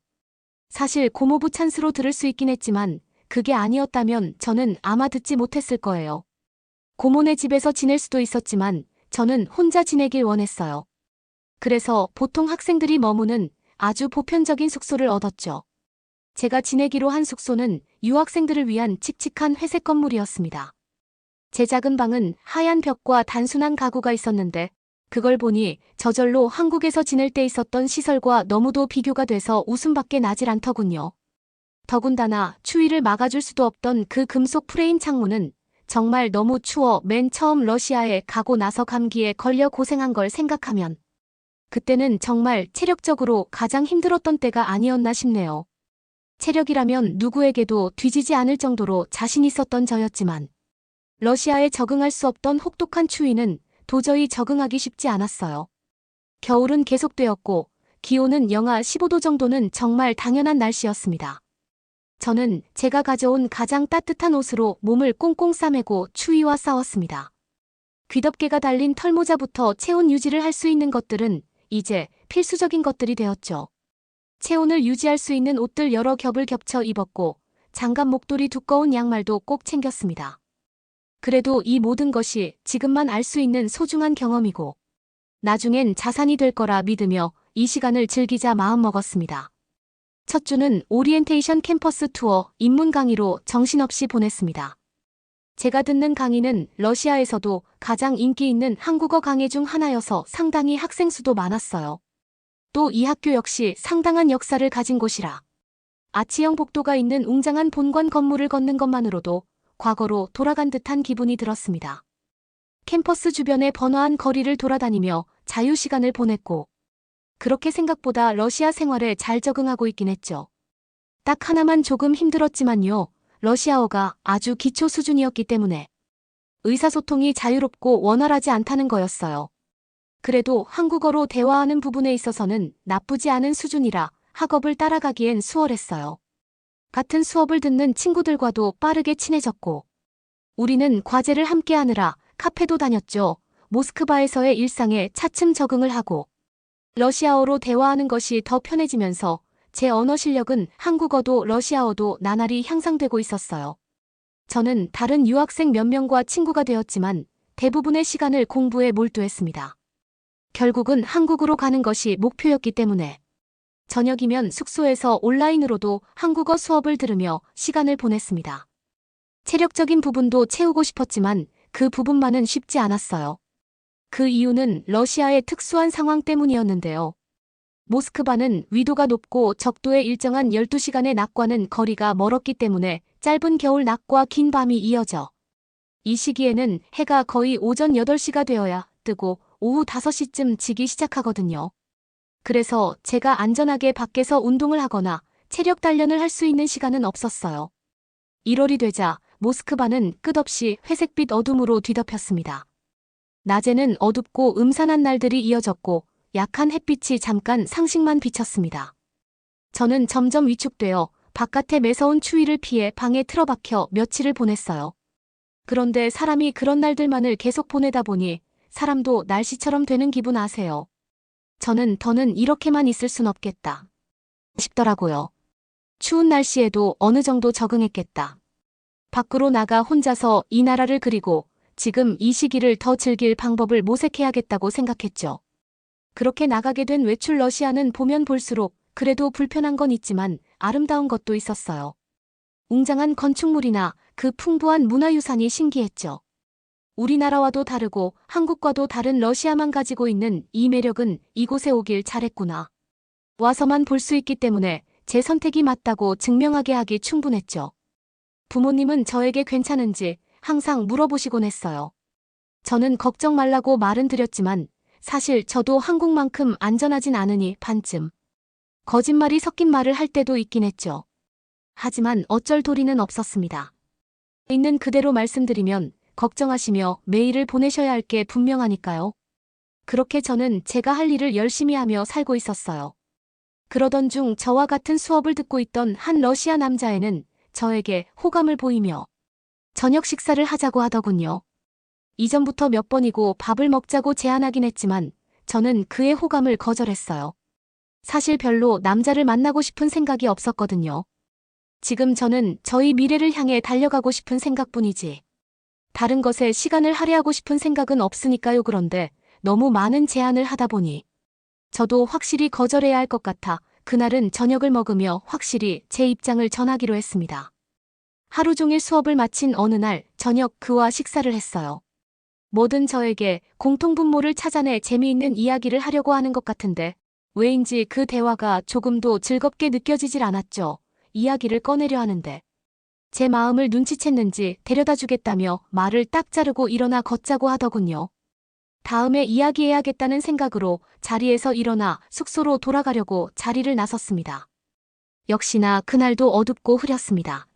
사실 고모부 찬스로 들을 수 있긴 했지만 그게 아니었다면 저는 아마 듣지 못했을 거예요. 고모네 집에서 지낼 수도 있었지만 저는 혼자 지내길 원했어요. 그래서 보통 학생들이 머무는 아주 보편적인 숙소를 얻었죠. 제가 지내기로 한 숙소는 유학생들을 위한 칙칙한 회색 건물이었습니다. 제 작은 방은 하얀 벽과 단순한 가구가 있었는데 그걸 보니 저절로 한국에서 지낼 때 있었던 시설과 너무도 비교가 돼서 웃음밖에 나질 않더군요. 더군다나 추위를 막아줄 수도 없던 그 금속 프레임 창문은 정말 너무 추워 맨 처음 러시아에 가고 나서 감기에 걸려 고생한 걸 생각하면 그때는 정말 체력적으로 가장 힘들었던 때가 아니었나 싶네요. 체력이라면 누구에게도 뒤지지 않을 정도로 자신 있었던 저였지만 러시아에 적응할 수 없던 혹독한 추위는 도저히 적응하기 쉽지 않았어요. 겨울은 계속되었고 기온은 영하 15도 정도는 정말 당연한 날씨였습니다. 저는 제가 가져온 가장 따뜻한 옷으로 몸을 꽁꽁 싸매고 추위와 싸웠습니다. 귀덮개가 달린 털모자부터 체온 유지를 할 수 있는 것들은 이제 필수적인 것들이 되었죠. 체온을 유지할 수 있는 옷들 여러 겹을 겹쳐 입었고 장갑 목도리 두꺼운 양말도 꼭 챙겼습니다. 그래도 이 모든 것이 지금만 알 수 있는 소중한 경험이고 나중엔 자산이 될 거라 믿으며 이 시간을 즐기자 마음먹었습니다. 첫 주는 오리엔테이션 캠퍼스 투어 입문 강의로 정신없이 보냈습니다. 제가 듣는 강의는 러시아에서도 가장 인기 있는 한국어 강의 중 하나여서 상당히 학생 수도 많았어요. 또 이 학교 역시 상당한 역사를 가진 곳이라 아치형 복도가 있는 웅장한 본관 건물을 걷는 것만으로도 과거로 돌아간 듯한 기분이 들었습니다. 캠퍼스 주변의 번화한 거리를 돌아다니며 자유시간을 보냈고, 그렇게 생각보다 러시아 생활에 잘 적응하고 있긴 했죠. 딱 하나만 조금 힘들었지만요. 러시아어가 아주 기초 수준이었기 때문에 의사소통이 자유롭고 원활하지 않다는 거였어요. 그래도 한국어로 대화하는 부분에 있어서는 나쁘지 않은 수준이라 학업을 따라가기엔 수월했어요. 같은 수업을 듣는 친구들과도 빠르게 친해졌고, 우리는 과제를 함께 하느라 카페도 다녔죠. 모스크바에서의 일상에 차츰 적응을 하고, 러시아어로 대화하는 것이 더 편해지면서 제 언어 실력은 한국어도 러시아어도 나날이 향상되고 있었어요. 저는 다른 유학생 몇 명과 친구가 되었지만 대부분의 시간을 공부에 몰두했습니다. 결국은 한국으로 가는 것이 목표였기 때문에 저녁이면 숙소에서 온라인으로도 한국어 수업을 들으며 시간을 보냈습니다. 체력적인 부분도 채우고 싶었지만 그 부분만은 쉽지 않았어요. 그 이유는 러시아의 특수한 상황 때문이었는데요. 모스크바는 위도가 높고 적도의 일정한 12시간의 낮과는 거리가 멀었기 때문에 짧은 겨울 낮과 긴 밤이 이어져 이 시기에는 해가 거의 오전 8시가 되어야 뜨고 오후 5시쯤 지기 시작하거든요. 그래서 제가 안전하게 밖에서 운동을 하거나 체력 단련을 할 수 있는 시간은 없었어요. 1월이 되자 모스크바는 끝없이 회색빛 어둠으로 뒤덮였습니다. 낮에는 어둡고 음산한 날들이 이어졌고 약한 햇빛이 잠깐 상식만 비쳤습니다. 저는 점점 위축되어 바깥의 매서운 추위를 피해 방에 틀어박혀 며칠을 보냈어요. 그런데 사람이 그런 날들만을 계속 보내다 보니 사람도 날씨처럼 되는 기분 아세요? 저는 더는 이렇게만 있을 순 없겠다 싶더라고요. 추운 날씨에도 어느 정도 적응했겠다. 밖으로 나가 혼자서 이 나라를 그리고 지금 이 시기를 더 즐길 방법을 모색해야겠다고 생각했죠. 그렇게 나가게 된 외출 러시아는 보면 볼수록 그래도 불편한 건 있지만 아름다운 것도 있었어요. 웅장한 건축물이나 그 풍부한 문화유산이 신기했죠. 우리나라와도 다르고 한국과도 다른 러시아만 가지고 있는 이 매력은 이곳에 오길 잘했구나. 와서만 볼 수 있기 때문에 제 선택이 맞다고 증명하게 하기 충분했죠. 부모님은 저에게 괜찮은지 항상 물어보시곤 했어요. 저는 걱정 말라고 말은 드렸지만 사실 저도 한국만큼 안전하진 않으니 반쯤 거짓말이 섞인 말을 할 때도 있긴 했죠. 하지만 어쩔 도리는 없었습니다. 있는 그대로 말씀드리면 걱정하시며 매일을 보내셔야 할 게 분명하니까요. 그렇게 저는 제가 할 일을 열심히 하며 살고 있었어요. 그러던 중 저와 같은 수업을 듣고 있던 한 러시아 남자애는 저에게 호감을 보이며 저녁 식사를 하자고 하더군요. 이전부터 몇 번이고 밥을 먹자고 제안하긴 했지만 저는 그의 호감을 거절했어요. 사실 별로 남자를 만나고 싶은 생각이 없었거든요. 지금 저는 저희 미래를 향해 달려가고 싶은 생각뿐이지 다른 것에 시간을 할애하고 싶은 생각은 없으니까요. 그런데 너무 많은 제안을 하다 보니 저도 확실히 거절해야 할 것 같아 그날은 저녁을 먹으며 확실히 제 입장을 전하기로 했습니다. 하루 종일 수업을 마친 어느 날 저녁 그와 식사를 했어요. 뭐든 저에게 공통분모를 찾아내 재미있는 이야기를 하려고 하는 것 같은데 왜인지 그 대화가 조금도 즐겁게 느껴지질 않았죠. 이야기를 꺼내려 하는데 제 마음을 눈치챘는지 데려다 주겠다며 말을 딱 자르고 일어나 걷자고 하더군요. 다음에 이야기해야겠다는 생각으로 자리에서 일어나 숙소로 돌아가려고 자리를 나섰습니다. 역시나 그날도 어둡고 흐렸습니다.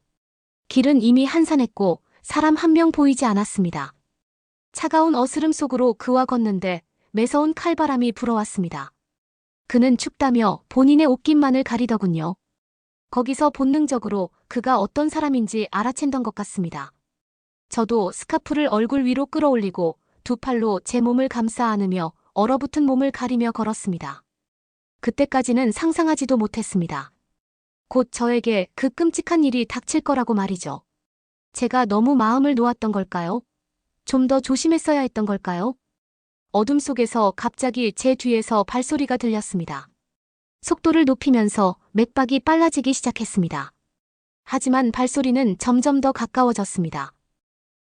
길은 이미 한산했고 사람 한 명 보이지 않았습니다. 차가운 어스름 속으로 그와 걷는데 매서운 칼바람이 불어왔습니다. 그는 춥다며 본인의 옷깃만을 가리더군요. 거기서 본능적으로 그가 어떤 사람인지 알아챈던 것 같습니다. 저도 스카프를 얼굴 위로 끌어올리고 두 팔로 제 몸을 감싸 안으며 얼어붙은 몸을 가리며 걸었습니다. 그때까지는 상상하지도 못했습니다. 곧 저에게 그 끔찍한 일이 닥칠 거라고 말이죠. 제가 너무 마음을 놓았던 걸까요? 좀 더 조심했어야 했던 걸까요? 어둠 속에서 갑자기 제 뒤에서 발소리가 들렸습니다. 속도를 높이면서 맥박이 빨라지기 시작했습니다. 하지만 발소리는 점점 더 가까워졌습니다.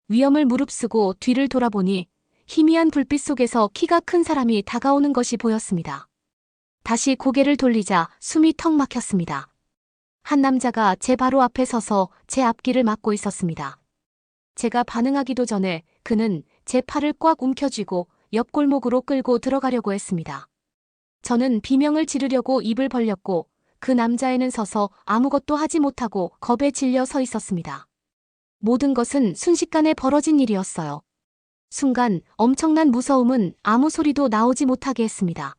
위험을 무릅쓰고 뒤를 돌아보니 희미한 불빛 속에서 키가 큰 사람이 다가오는 것이 보였습니다. 다시 고개를 돌리자 숨이 턱 막혔습니다. 한 남자가 제 바로 앞에 서서 제 앞길을 막고 있었습니다. 제가 반응하기도 전에 그는 제 팔을 꽉 움켜쥐고 옆 골목으로 끌고 들어가려고 했습니다. 저는 비명을 지르려고 입을 벌렸고 그 남자애는 서서 아무것도 하지 못하고 겁에 질려 서 있었습니다. 모든 것은 순식간에 벌어진 일이었어요. 순간 엄청난 무서움은 아무 소리도 나오지 못하게 했습니다.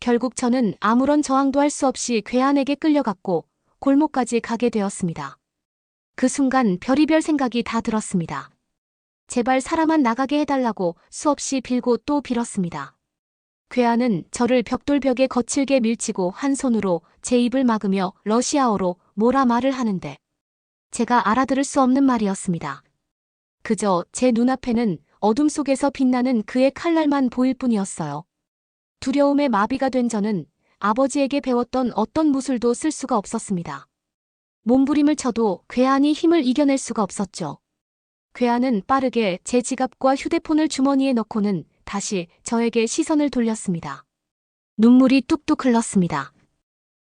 결국 저는 아무런 저항도 할 수 없이 괴한에게 끌려갔고 골목까지 가게 되었습니다. 그 순간 별의별 생각이 다 들었습니다. 제발 사람만 나가게 해달라고 수없이 빌고 또 빌었습니다. 괴한은 저를 벽돌벽에 거칠게 밀치고 한 손으로 제 입을 막으며 러시아어로 뭐라 말을 하는데 제가 알아들을 수 없는 말이었습니다. 그저 제 눈앞에는 어둠 속에서 빛나는 그의 칼날만 보일 뿐이었어요. 두려움에 마비가 된 저는 아버지에게 배웠던 어떤 무술도 쓸 수가 없었습니다. 몸부림을 쳐도 괴한이 힘을 이겨낼 수가 없었죠. 괴한은 빠르게 제 지갑과 휴대폰을 주머니에 넣고는 다시 저에게 시선을 돌렸습니다. 눈물이 뚝뚝 흘렀습니다.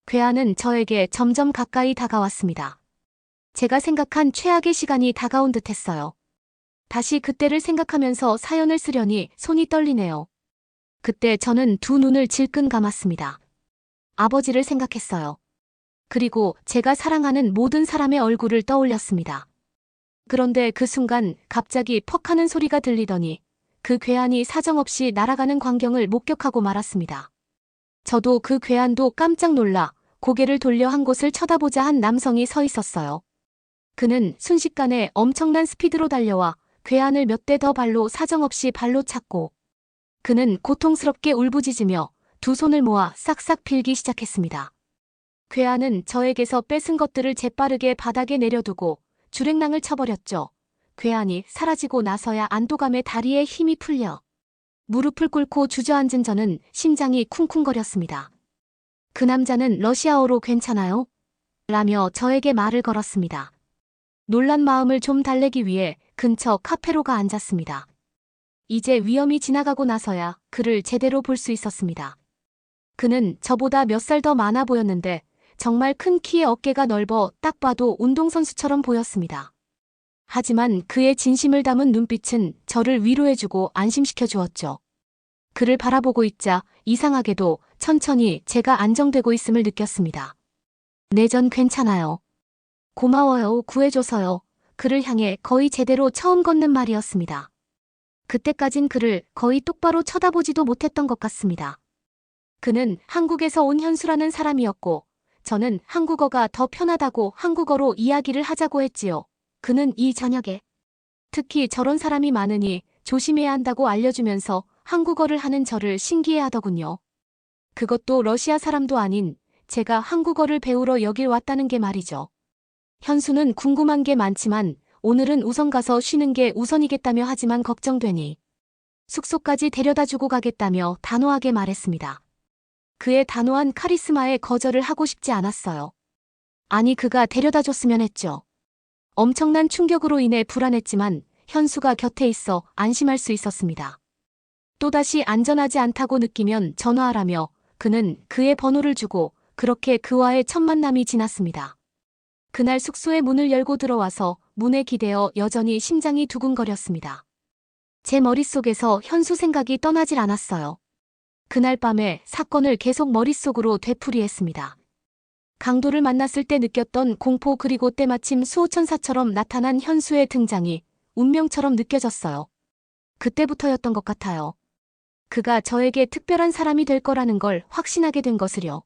괴한은 저에게 점점 가까이 다가왔습니다. 제가 생각한 최악의 시간이 다가온 듯했어요. 다시 그때를 생각하면서 사연을 쓰려니 손이 떨리네요. 그때 저는 두 눈을 질끈 감았습니다. 아버지를 생각했어요. 그리고 제가 사랑하는 모든 사람의 얼굴을 떠올렸습니다. 그런데 그 순간 갑자기 퍽 하는 소리가 들리더니 그 괴한이 사정없이 날아가는 광경을 목격하고 말았습니다. 저도 그 괴한도 깜짝 놀라 고개를 돌려 한 곳을 쳐다보자 한 남성이 서 있었어요. 그는 순식간에 엄청난 스피드로 달려와 괴한을 몇 대 더 발로 사정없이 발로 찼고 그는 고통스럽게 울부짖으며 두 손을 모아 싹싹 빌기 시작했습니다. 괴한은 저에게서 뺏은 것들을 재빠르게 바닥에 내려두고 주랭랑을 쳐버렸죠. 괴한이 사라지고 나서야 안도감에 다리에 힘이 풀려 무릎을 꿇고 주저앉은 저는 심장이 쿵쿵거렸습니다. 그 남자는 러시아어로 괜찮아요? 라며 저에게 말을 걸었습니다. 놀란 마음을 좀 달래기 위해 근처 카페로 가 앉았습니다. 이제 위험이 지나가고 나서야 그를 제대로 볼 수 있었습니다. 그는 저보다 몇 살 더 많아 보였는데 정말 큰 키에 어깨가 넓어 딱 봐도 운동선수처럼 보였습니다. 하지만 그의 진심을 담은 눈빛은 저를 위로해주고 안심시켜 주었죠. 그를 바라보고 있자 이상하게도 천천히 제가 안정되고 있음을 느꼈습니다. 내전 괜찮아요. 고마워요. 구해줘서요. 그를 향해 거의 제대로 처음 걷는 말이었습니다. 그때까진 그를 거의 똑바로 쳐다보지도 못했던 것 같습니다. 그는 한국에서 온 현수라는 사람이었고 저는 한국어가 더 편하다고 한국어로 이야기를 하자고 했지요. 그는 이 저녁에 특히 저런 사람이 많으니 조심해야 한다고 알려주면서 한국어를 하는 저를 신기해하더군요. 그것도 러시아 사람도 아닌 제가 한국어를 배우러 여길 왔다는 게 말이죠. 현수는 궁금한 게 많지만 오늘은 우선 가서 쉬는 게 우선이겠다며 하지만 걱정되니 숙소까지 데려다주고 가겠다며 단호하게 말했습니다. 그의 단호한 카리스마에 거절을 하고 싶지 않았어요. 아니 그가 데려다줬으면 했죠. 엄청난 충격으로 인해 불안했지만 현수가 곁에 있어 안심할 수 있었습니다. 또다시 안전하지 않다고 느끼면 전화하라며 그는 그의 번호를 주고 그렇게 그와의 첫 만남이 지났습니다. 그날 숙소의 문을 열고 들어와서 문에 기대어 여전히 심장이 두근거렸습니다. 제 머릿속에서 현수 생각이 떠나질 않았어요. 그날 밤에 사건을 계속 머릿속으로 되풀이했습니다. 강도를 만났을 때 느꼈던 공포 그리고 때마침 수호천사처럼 나타난 현수의 등장이 운명처럼 느껴졌어요. 그때부터였던 것 같아요. 그가 저에게 특별한 사람이 될 거라는 걸 확신하게 된 것을요.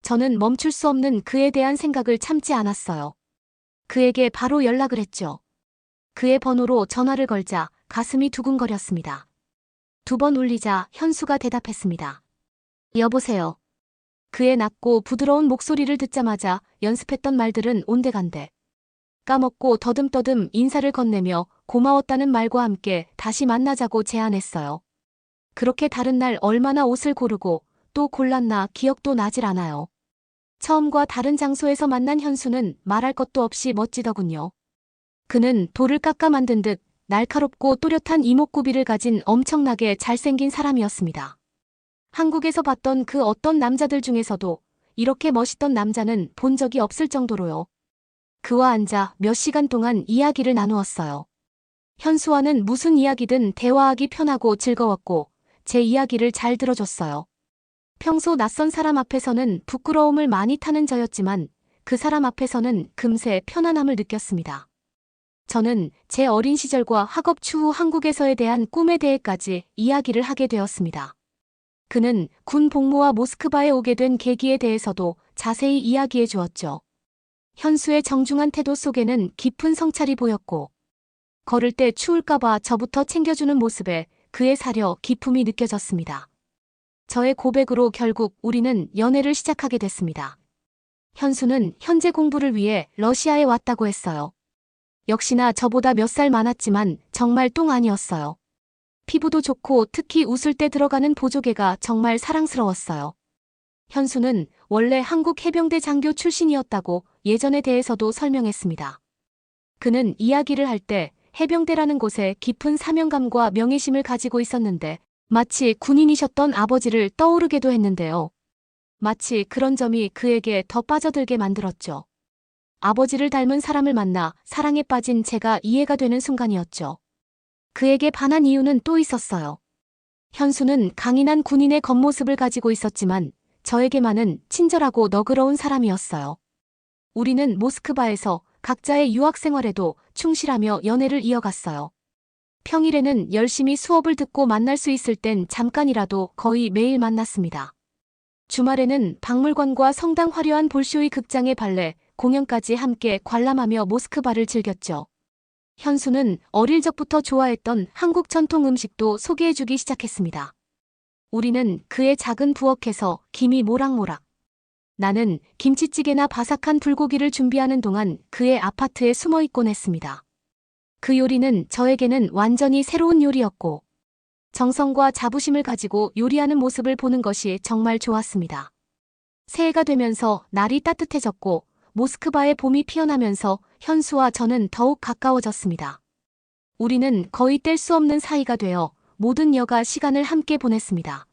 저는 멈출 수 없는 그에 대한 생각을 참지 않았어요. 그에게 바로 연락을 했죠. 그의 번호로 전화를 걸자 가슴이 두근거렸습니다. 2번 울리자 현수가 대답했습니다. 여보세요. 그의 낮고 부드러운 목소리를 듣자마자 연습했던 말들은 온데간데 까먹고 더듬더듬 인사를 건네며 고마웠다는 말과 함께 다시 만나자고 제안했어요. 그렇게 다른 날 얼마나 옷을 고르고 또 골랐나 기억도 나질 않아요. 처음과 다른 장소에서 만난 현수는 말할 것도 없이 멋지더군요. 그는 돌을 깎아 만든 듯 날카롭고 또렷한 이목구비를 가진 엄청나게 잘생긴 사람이었습니다. 한국에서 봤던 그 어떤 남자들 중에서도 이렇게 멋있던 남자는 본 적이 없을 정도로요. 그와 앉아 몇 시간 동안 이야기를 나누었어요. 현수와는 무슨 이야기든 대화하기 편하고 즐거웠고 제 이야기를 잘 들어줬어요. 평소 낯선 사람 앞에서는 부끄러움을 많이 타는 저였지만 그 사람 앞에서는 금세 편안함을 느꼈습니다. 저는 제 어린 시절과 학업 추후 한국에서에 대한 꿈에 대해까지 이야기를 하게 되었습니다. 그는 군 복무와 모스크바에 오게 된 계기에 대해서도 자세히 이야기해 주었죠. 현수의 정중한 태도 속에는 깊은 성찰이 보였고 걸을 때 추울까봐 저부터 챙겨주는 모습에 그의 사려 기품이 느껴졌습니다. 저의 고백으로 결국 우리는 연애를 시작하게 됐습니다. 현수는 현재 공부를 위해 러시아에 왔다고 했어요. 역시나 저보다 몇 살 많았지만 정말 똥 아니었어요. 피부도 좋고 특히 웃을 때 들어가는 보조개가 정말 사랑스러웠어요. 현수는 원래 한국 해병대 장교 출신이었다고 예전에 대해서도 설명했습니다. 그는 이야기를 할 때 해병대라는 곳에 깊은 사명감과 명예심을 가지고 있었는데 마치 군인이셨던 아버지를 떠오르게도 했는데요. 마치 그런 점이 그에게 더 빠져들게 만들었죠. 아버지를 닮은 사람을 만나 사랑에 빠진 제가 이해가 되는 순간이었죠. 그에게 반한 이유는 또 있었어요. 현수는 강인한 군인의 겉모습을 가지고 있었지만 저에게만은 친절하고 너그러운 사람이었어요. 우리는 모스크바에서 각자의 유학 생활에도 충실하며 연애를 이어갔어요. 평일에는 열심히 수업을 듣고 만날 수 있을 땐 잠깐이라도 거의 매일 만났습니다. 주말에는 박물관과 성당 화려한 볼쇼이 극장의 발레, 공연까지 함께 관람하며 모스크바를 즐겼죠. 현수는 어릴 적부터 좋아했던 한국 전통 음식도 소개해주기 시작했습니다. 우리는 그의 작은 부엌에서 김이 모락모락. 나는 김치찌개나 바삭한 불고기를 준비하는 동안 그의 아파트에 숨어 있곤 했습니다. 그 요리는 저에게는 완전히 새로운 요리였고 정성과 자부심을 가지고 요리하는 모습을 보는 것이 정말 좋았습니다. 새해가 되면서 날이 따뜻해졌고 모스크바의 봄이 피어나면서 현수와 저는 더욱 가까워졌습니다. 우리는 거의 뗄 수 없는 사이가 되어 모든 여가 시간을 함께 보냈습니다.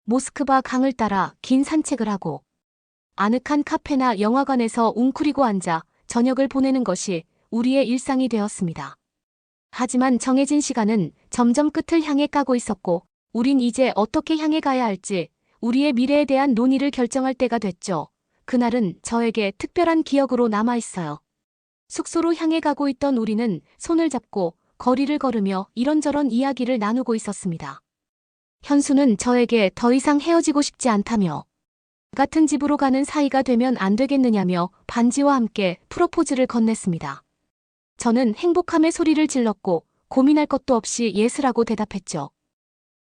모스크바 강을 따라 긴 산책을 하고 아늑한 카페나 영화관에서 웅크리고 앉아 저녁을 보내는 것이 우리의 일상이 되었습니다. 하지만 정해진 시간은 점점 끝을 향해 가고 있었고 우린 이제 어떻게 향해 가야 할지 우리의 미래에 대한 논의를 결정할 때가 됐죠. 그날은 저에게 특별한 기억으로 남아있어요. 숙소로 향해 가고 있던 우리는 손을 잡고 거리를 걸으며 이런저런 이야기를 나누고 있었습니다. 현수는 저에게 더 이상 헤어지고 싶지 않다며 같은 집으로 가는 사이가 되면 안 되겠느냐며 반지와 함께 프로포즈를 건넸습니다. 저는 행복함의 소리를 질렀고 고민할 것도 없이 예스라고 대답했죠.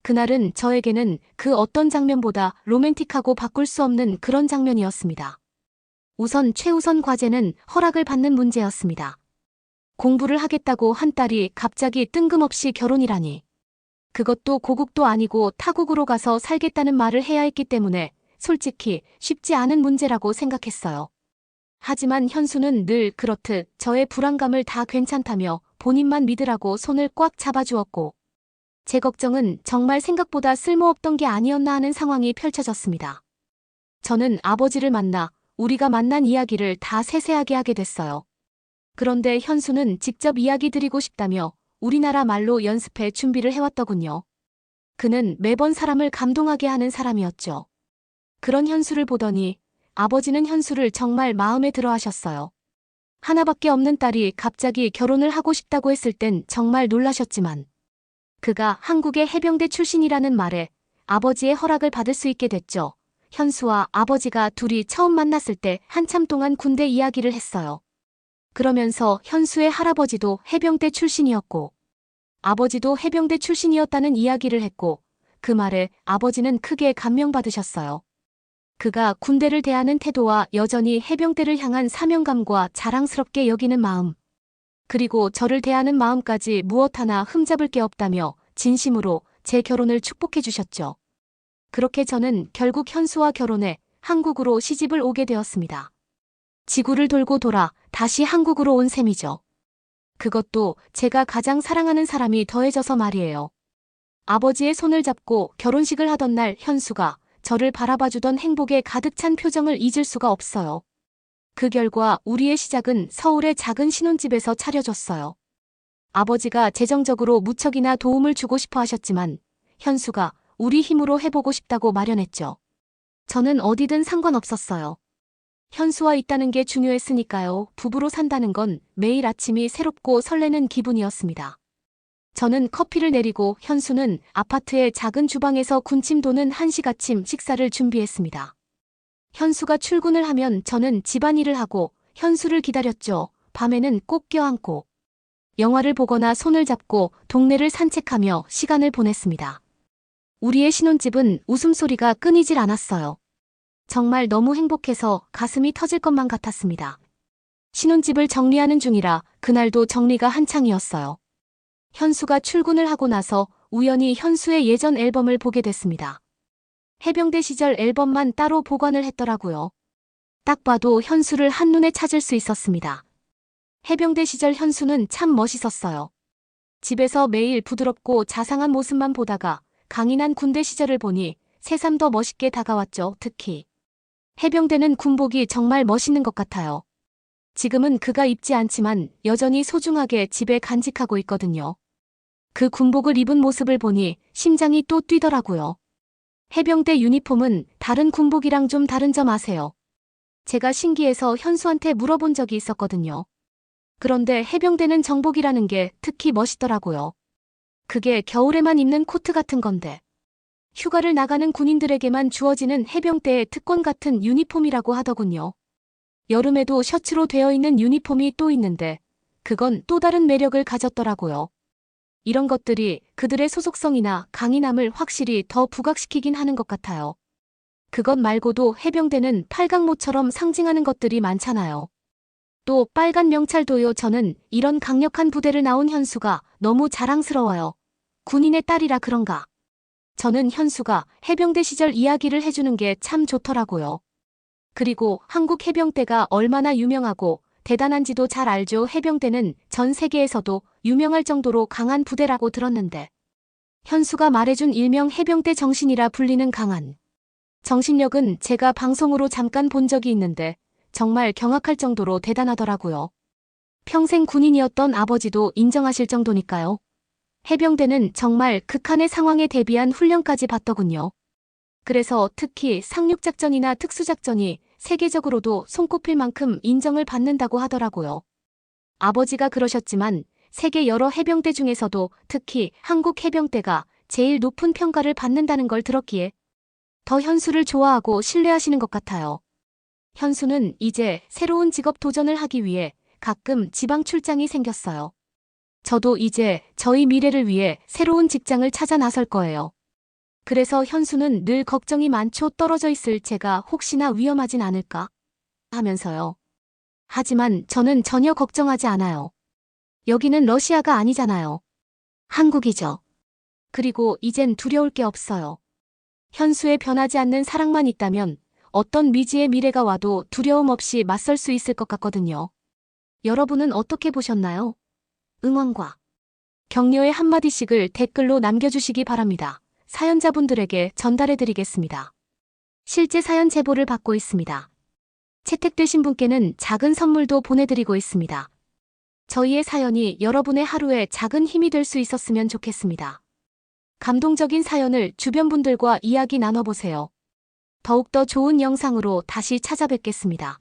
그날은 저에게는 그 어떤 장면보다 로맨틱하고 바꿀 수 없는 그런 장면이었습니다. 우선 최우선 과제는 허락을 받는 문제였습니다. 공부를 하겠다고 한 딸이 갑자기 뜬금없이 결혼이라니. 그것도 고국도 아니고 타국으로 가서 살겠다는 말을 해야 했기 때문에 솔직히 쉽지 않은 문제라고 생각했어요. 하지만 현수는 늘 그렇듯 저의 불안감을 다 괜찮다며 본인만 믿으라고 손을 꽉 잡아주었고 제 걱정은 정말 생각보다 쓸모없던 게 아니었나 하는 상황이 펼쳐졌습니다. 저는 아버지를 만나 우리가 만난 이야기를 다 세세하게 하게 됐어요. 그런데 현수는 직접 이야기 드리고 싶다며 우리나라 말로 연습해 준비를 해왔더군요. 그는 매번 사람을 감동하게 하는 사람이었죠. 그런 현수를 보더니 아버지는 현수를 정말 마음에 들어 하셨어요. 하나밖에 없는 딸이 갑자기 결혼을 하고 싶다고 했을 땐 정말 놀라셨지만 그가 한국의 해병대 출신이라는 말에 아버지의 허락을 받을 수 있게 됐죠. 현수와 아버지가 둘이 처음 만났을 때 한참 동안 군대 이야기를 했어요. 그러면서 현수의 할아버지도 해병대 출신이었고 아버지도 해병대 출신이었다는 이야기를 했고 그 말에 아버지는 크게 감명받으셨어요. 그가 군대를 대하는 태도와 여전히 해병대를 향한 사명감과 자랑스럽게 여기는 마음, 그리고 저를 대하는 마음까지 무엇 하나 흠잡을 게 없다며 진심으로 제 결혼을 축복해 주셨죠. 그렇게 저는 결국 현수와 결혼해 한국으로 시집을 오게 되었습니다. 지구를 돌고 돌아 다시 한국으로 온 셈이죠. 그것도 제가 가장 사랑하는 사람이 더해져서 말이에요. 아버지의 손을 잡고 결혼식을 하던 날 현수가 저를 바라봐주던 행복에 가득 찬 표정을 잊을 수가 없어요. 그 결과 우리의 시작은 서울의 작은 신혼집에서 차려졌어요. 아버지가 재정적으로 무척이나 도움을 주고 싶어 하셨지만 현수가 우리 힘으로 해보고 싶다고 마련했죠. 저는 어디든 상관없었어요. 현수와 있다는 게 중요했으니까요. 부부로 산다는 건 매일 아침이 새롭고 설레는 기분이었습니다. 저는 커피를 내리고 현수는 아파트의 작은 주방에서 군침 도는 한식 아침 식사를 준비했습니다. 현수가 출근을 하면 저는 집안일을 하고 현수를 기다렸죠. 밤에는 꼭 껴안고 영화를 보거나 손을 잡고 동네를 산책하며 시간을 보냈습니다. 우리의 신혼집은 웃음소리가 끊이질 않았어요. 정말 너무 행복해서 가슴이 터질 것만 같았습니다. 신혼집을 정리하는 중이라 그날도 정리가 한창이었어요. 현수가 출근을 하고 나서 우연히 현수의 예전 앨범을 보게 됐습니다. 해병대 시절 앨범만 따로 보관을 했더라고요. 딱 봐도 현수를 한눈에 찾을 수 있었습니다. 해병대 시절 현수는 참 멋있었어요. 집에서 매일 부드럽고 자상한 모습만 보다가 강인한 군대 시절을 보니 새삼 더 멋있게 다가왔죠. 특히 해병대는 군복이 정말 멋있는 것 같아요. 지금은 그가 입지 않지만 여전히 소중하게 집에 간직하고 있거든요. 그 군복을 입은 모습을 보니 심장이 또 뛰더라고요. 해병대 유니폼은 다른 군복이랑 좀 다른 점 아세요? 제가 신기해서 현수한테 물어본 적이 있었거든요. 그런데 해병대는 정복이라는 게 특히 멋있더라고요. 그게 겨울에만 입는 코트 같은 건데. 휴가를 나가는 군인들에게만 주어지는 해병대의 특권 같은 유니폼이라고 하더군요. 여름에도 셔츠로 되어 있는 유니폼이 또 있는데 그건 또 다른 매력을 가졌더라고요. 이런 것들이 그들의 소속성이나 강인함을 확실히 더 부각시키긴 하는 것 같아요. 그것 말고도 해병대는 팔강모처럼 상징하는 것들이 많잖아요. 또 빨간 명찰도요. 저는 이런 강력한 부대를 나온 현수가 너무 자랑스러워요. 군인의 딸이라 그런가. 저는 현수가 해병대 시절 이야기를 해주는 게 참 좋더라고요. 그리고 한국 해병대가 얼마나 유명하고 대단한지도 잘 알죠. 해병대는 전 세계에서도 유명할 정도로 강한 부대라고 들었는데 현수가 말해준 일명 해병대 정신이라 불리는 강한 정신력은 제가 방송으로 잠깐 본 적이 있는데 정말 경악할 정도로 대단하더라고요. 평생 군인이었던 아버지도 인정하실 정도니까요. 해병대는 정말 극한의 상황에 대비한 훈련까지 받더군요. 그래서 특히 상륙작전이나 특수작전이 세계적으로도 손꼽힐 만큼 인정을 받는다고 하더라고요. 아버지가 그러셨지만 세계 여러 해병대 중에서도 특히 한국 해병대가 제일 높은 평가를 받는다는 걸 들었기에 더 현수를 좋아하고 신뢰하시는 것 같아요. 현수는 이제 새로운 직업 도전을 하기 위해 가끔 지방 출장이 생겼어요. 저도 이제 저희 미래를 위해 새로운 직장을 찾아 나설 거예요. 그래서 현수는 늘 걱정이 많죠. 떨어져 있을 제가 혹시나 위험하진 않을까 하면서요. 하지만 저는 전혀 걱정하지 않아요. 여기는 러시아가 아니잖아요. 한국이죠. 그리고 이젠 두려울 게 없어요. 현수의 변하지 않는 사랑만 있다면 어떤 미지의 미래가 와도 두려움 없이 맞설 수 있을 것 같거든요. 여러분은 어떻게 보셨나요? 응원과 격려의 한마디씩을 댓글로 남겨주시기 바랍니다. 사연자분들에게 전달해드리겠습니다. 실제 사연 제보를 받고 있습니다. 채택되신 분께는 작은 선물도 보내드리고 있습니다. 저희의 사연이 여러분의 하루에 작은 힘이 될 수 있었으면 좋겠습니다. 감동적인 사연을 주변 분들과 이야기 나눠보세요. 더욱더 좋은 영상으로 다시 찾아뵙겠습니다.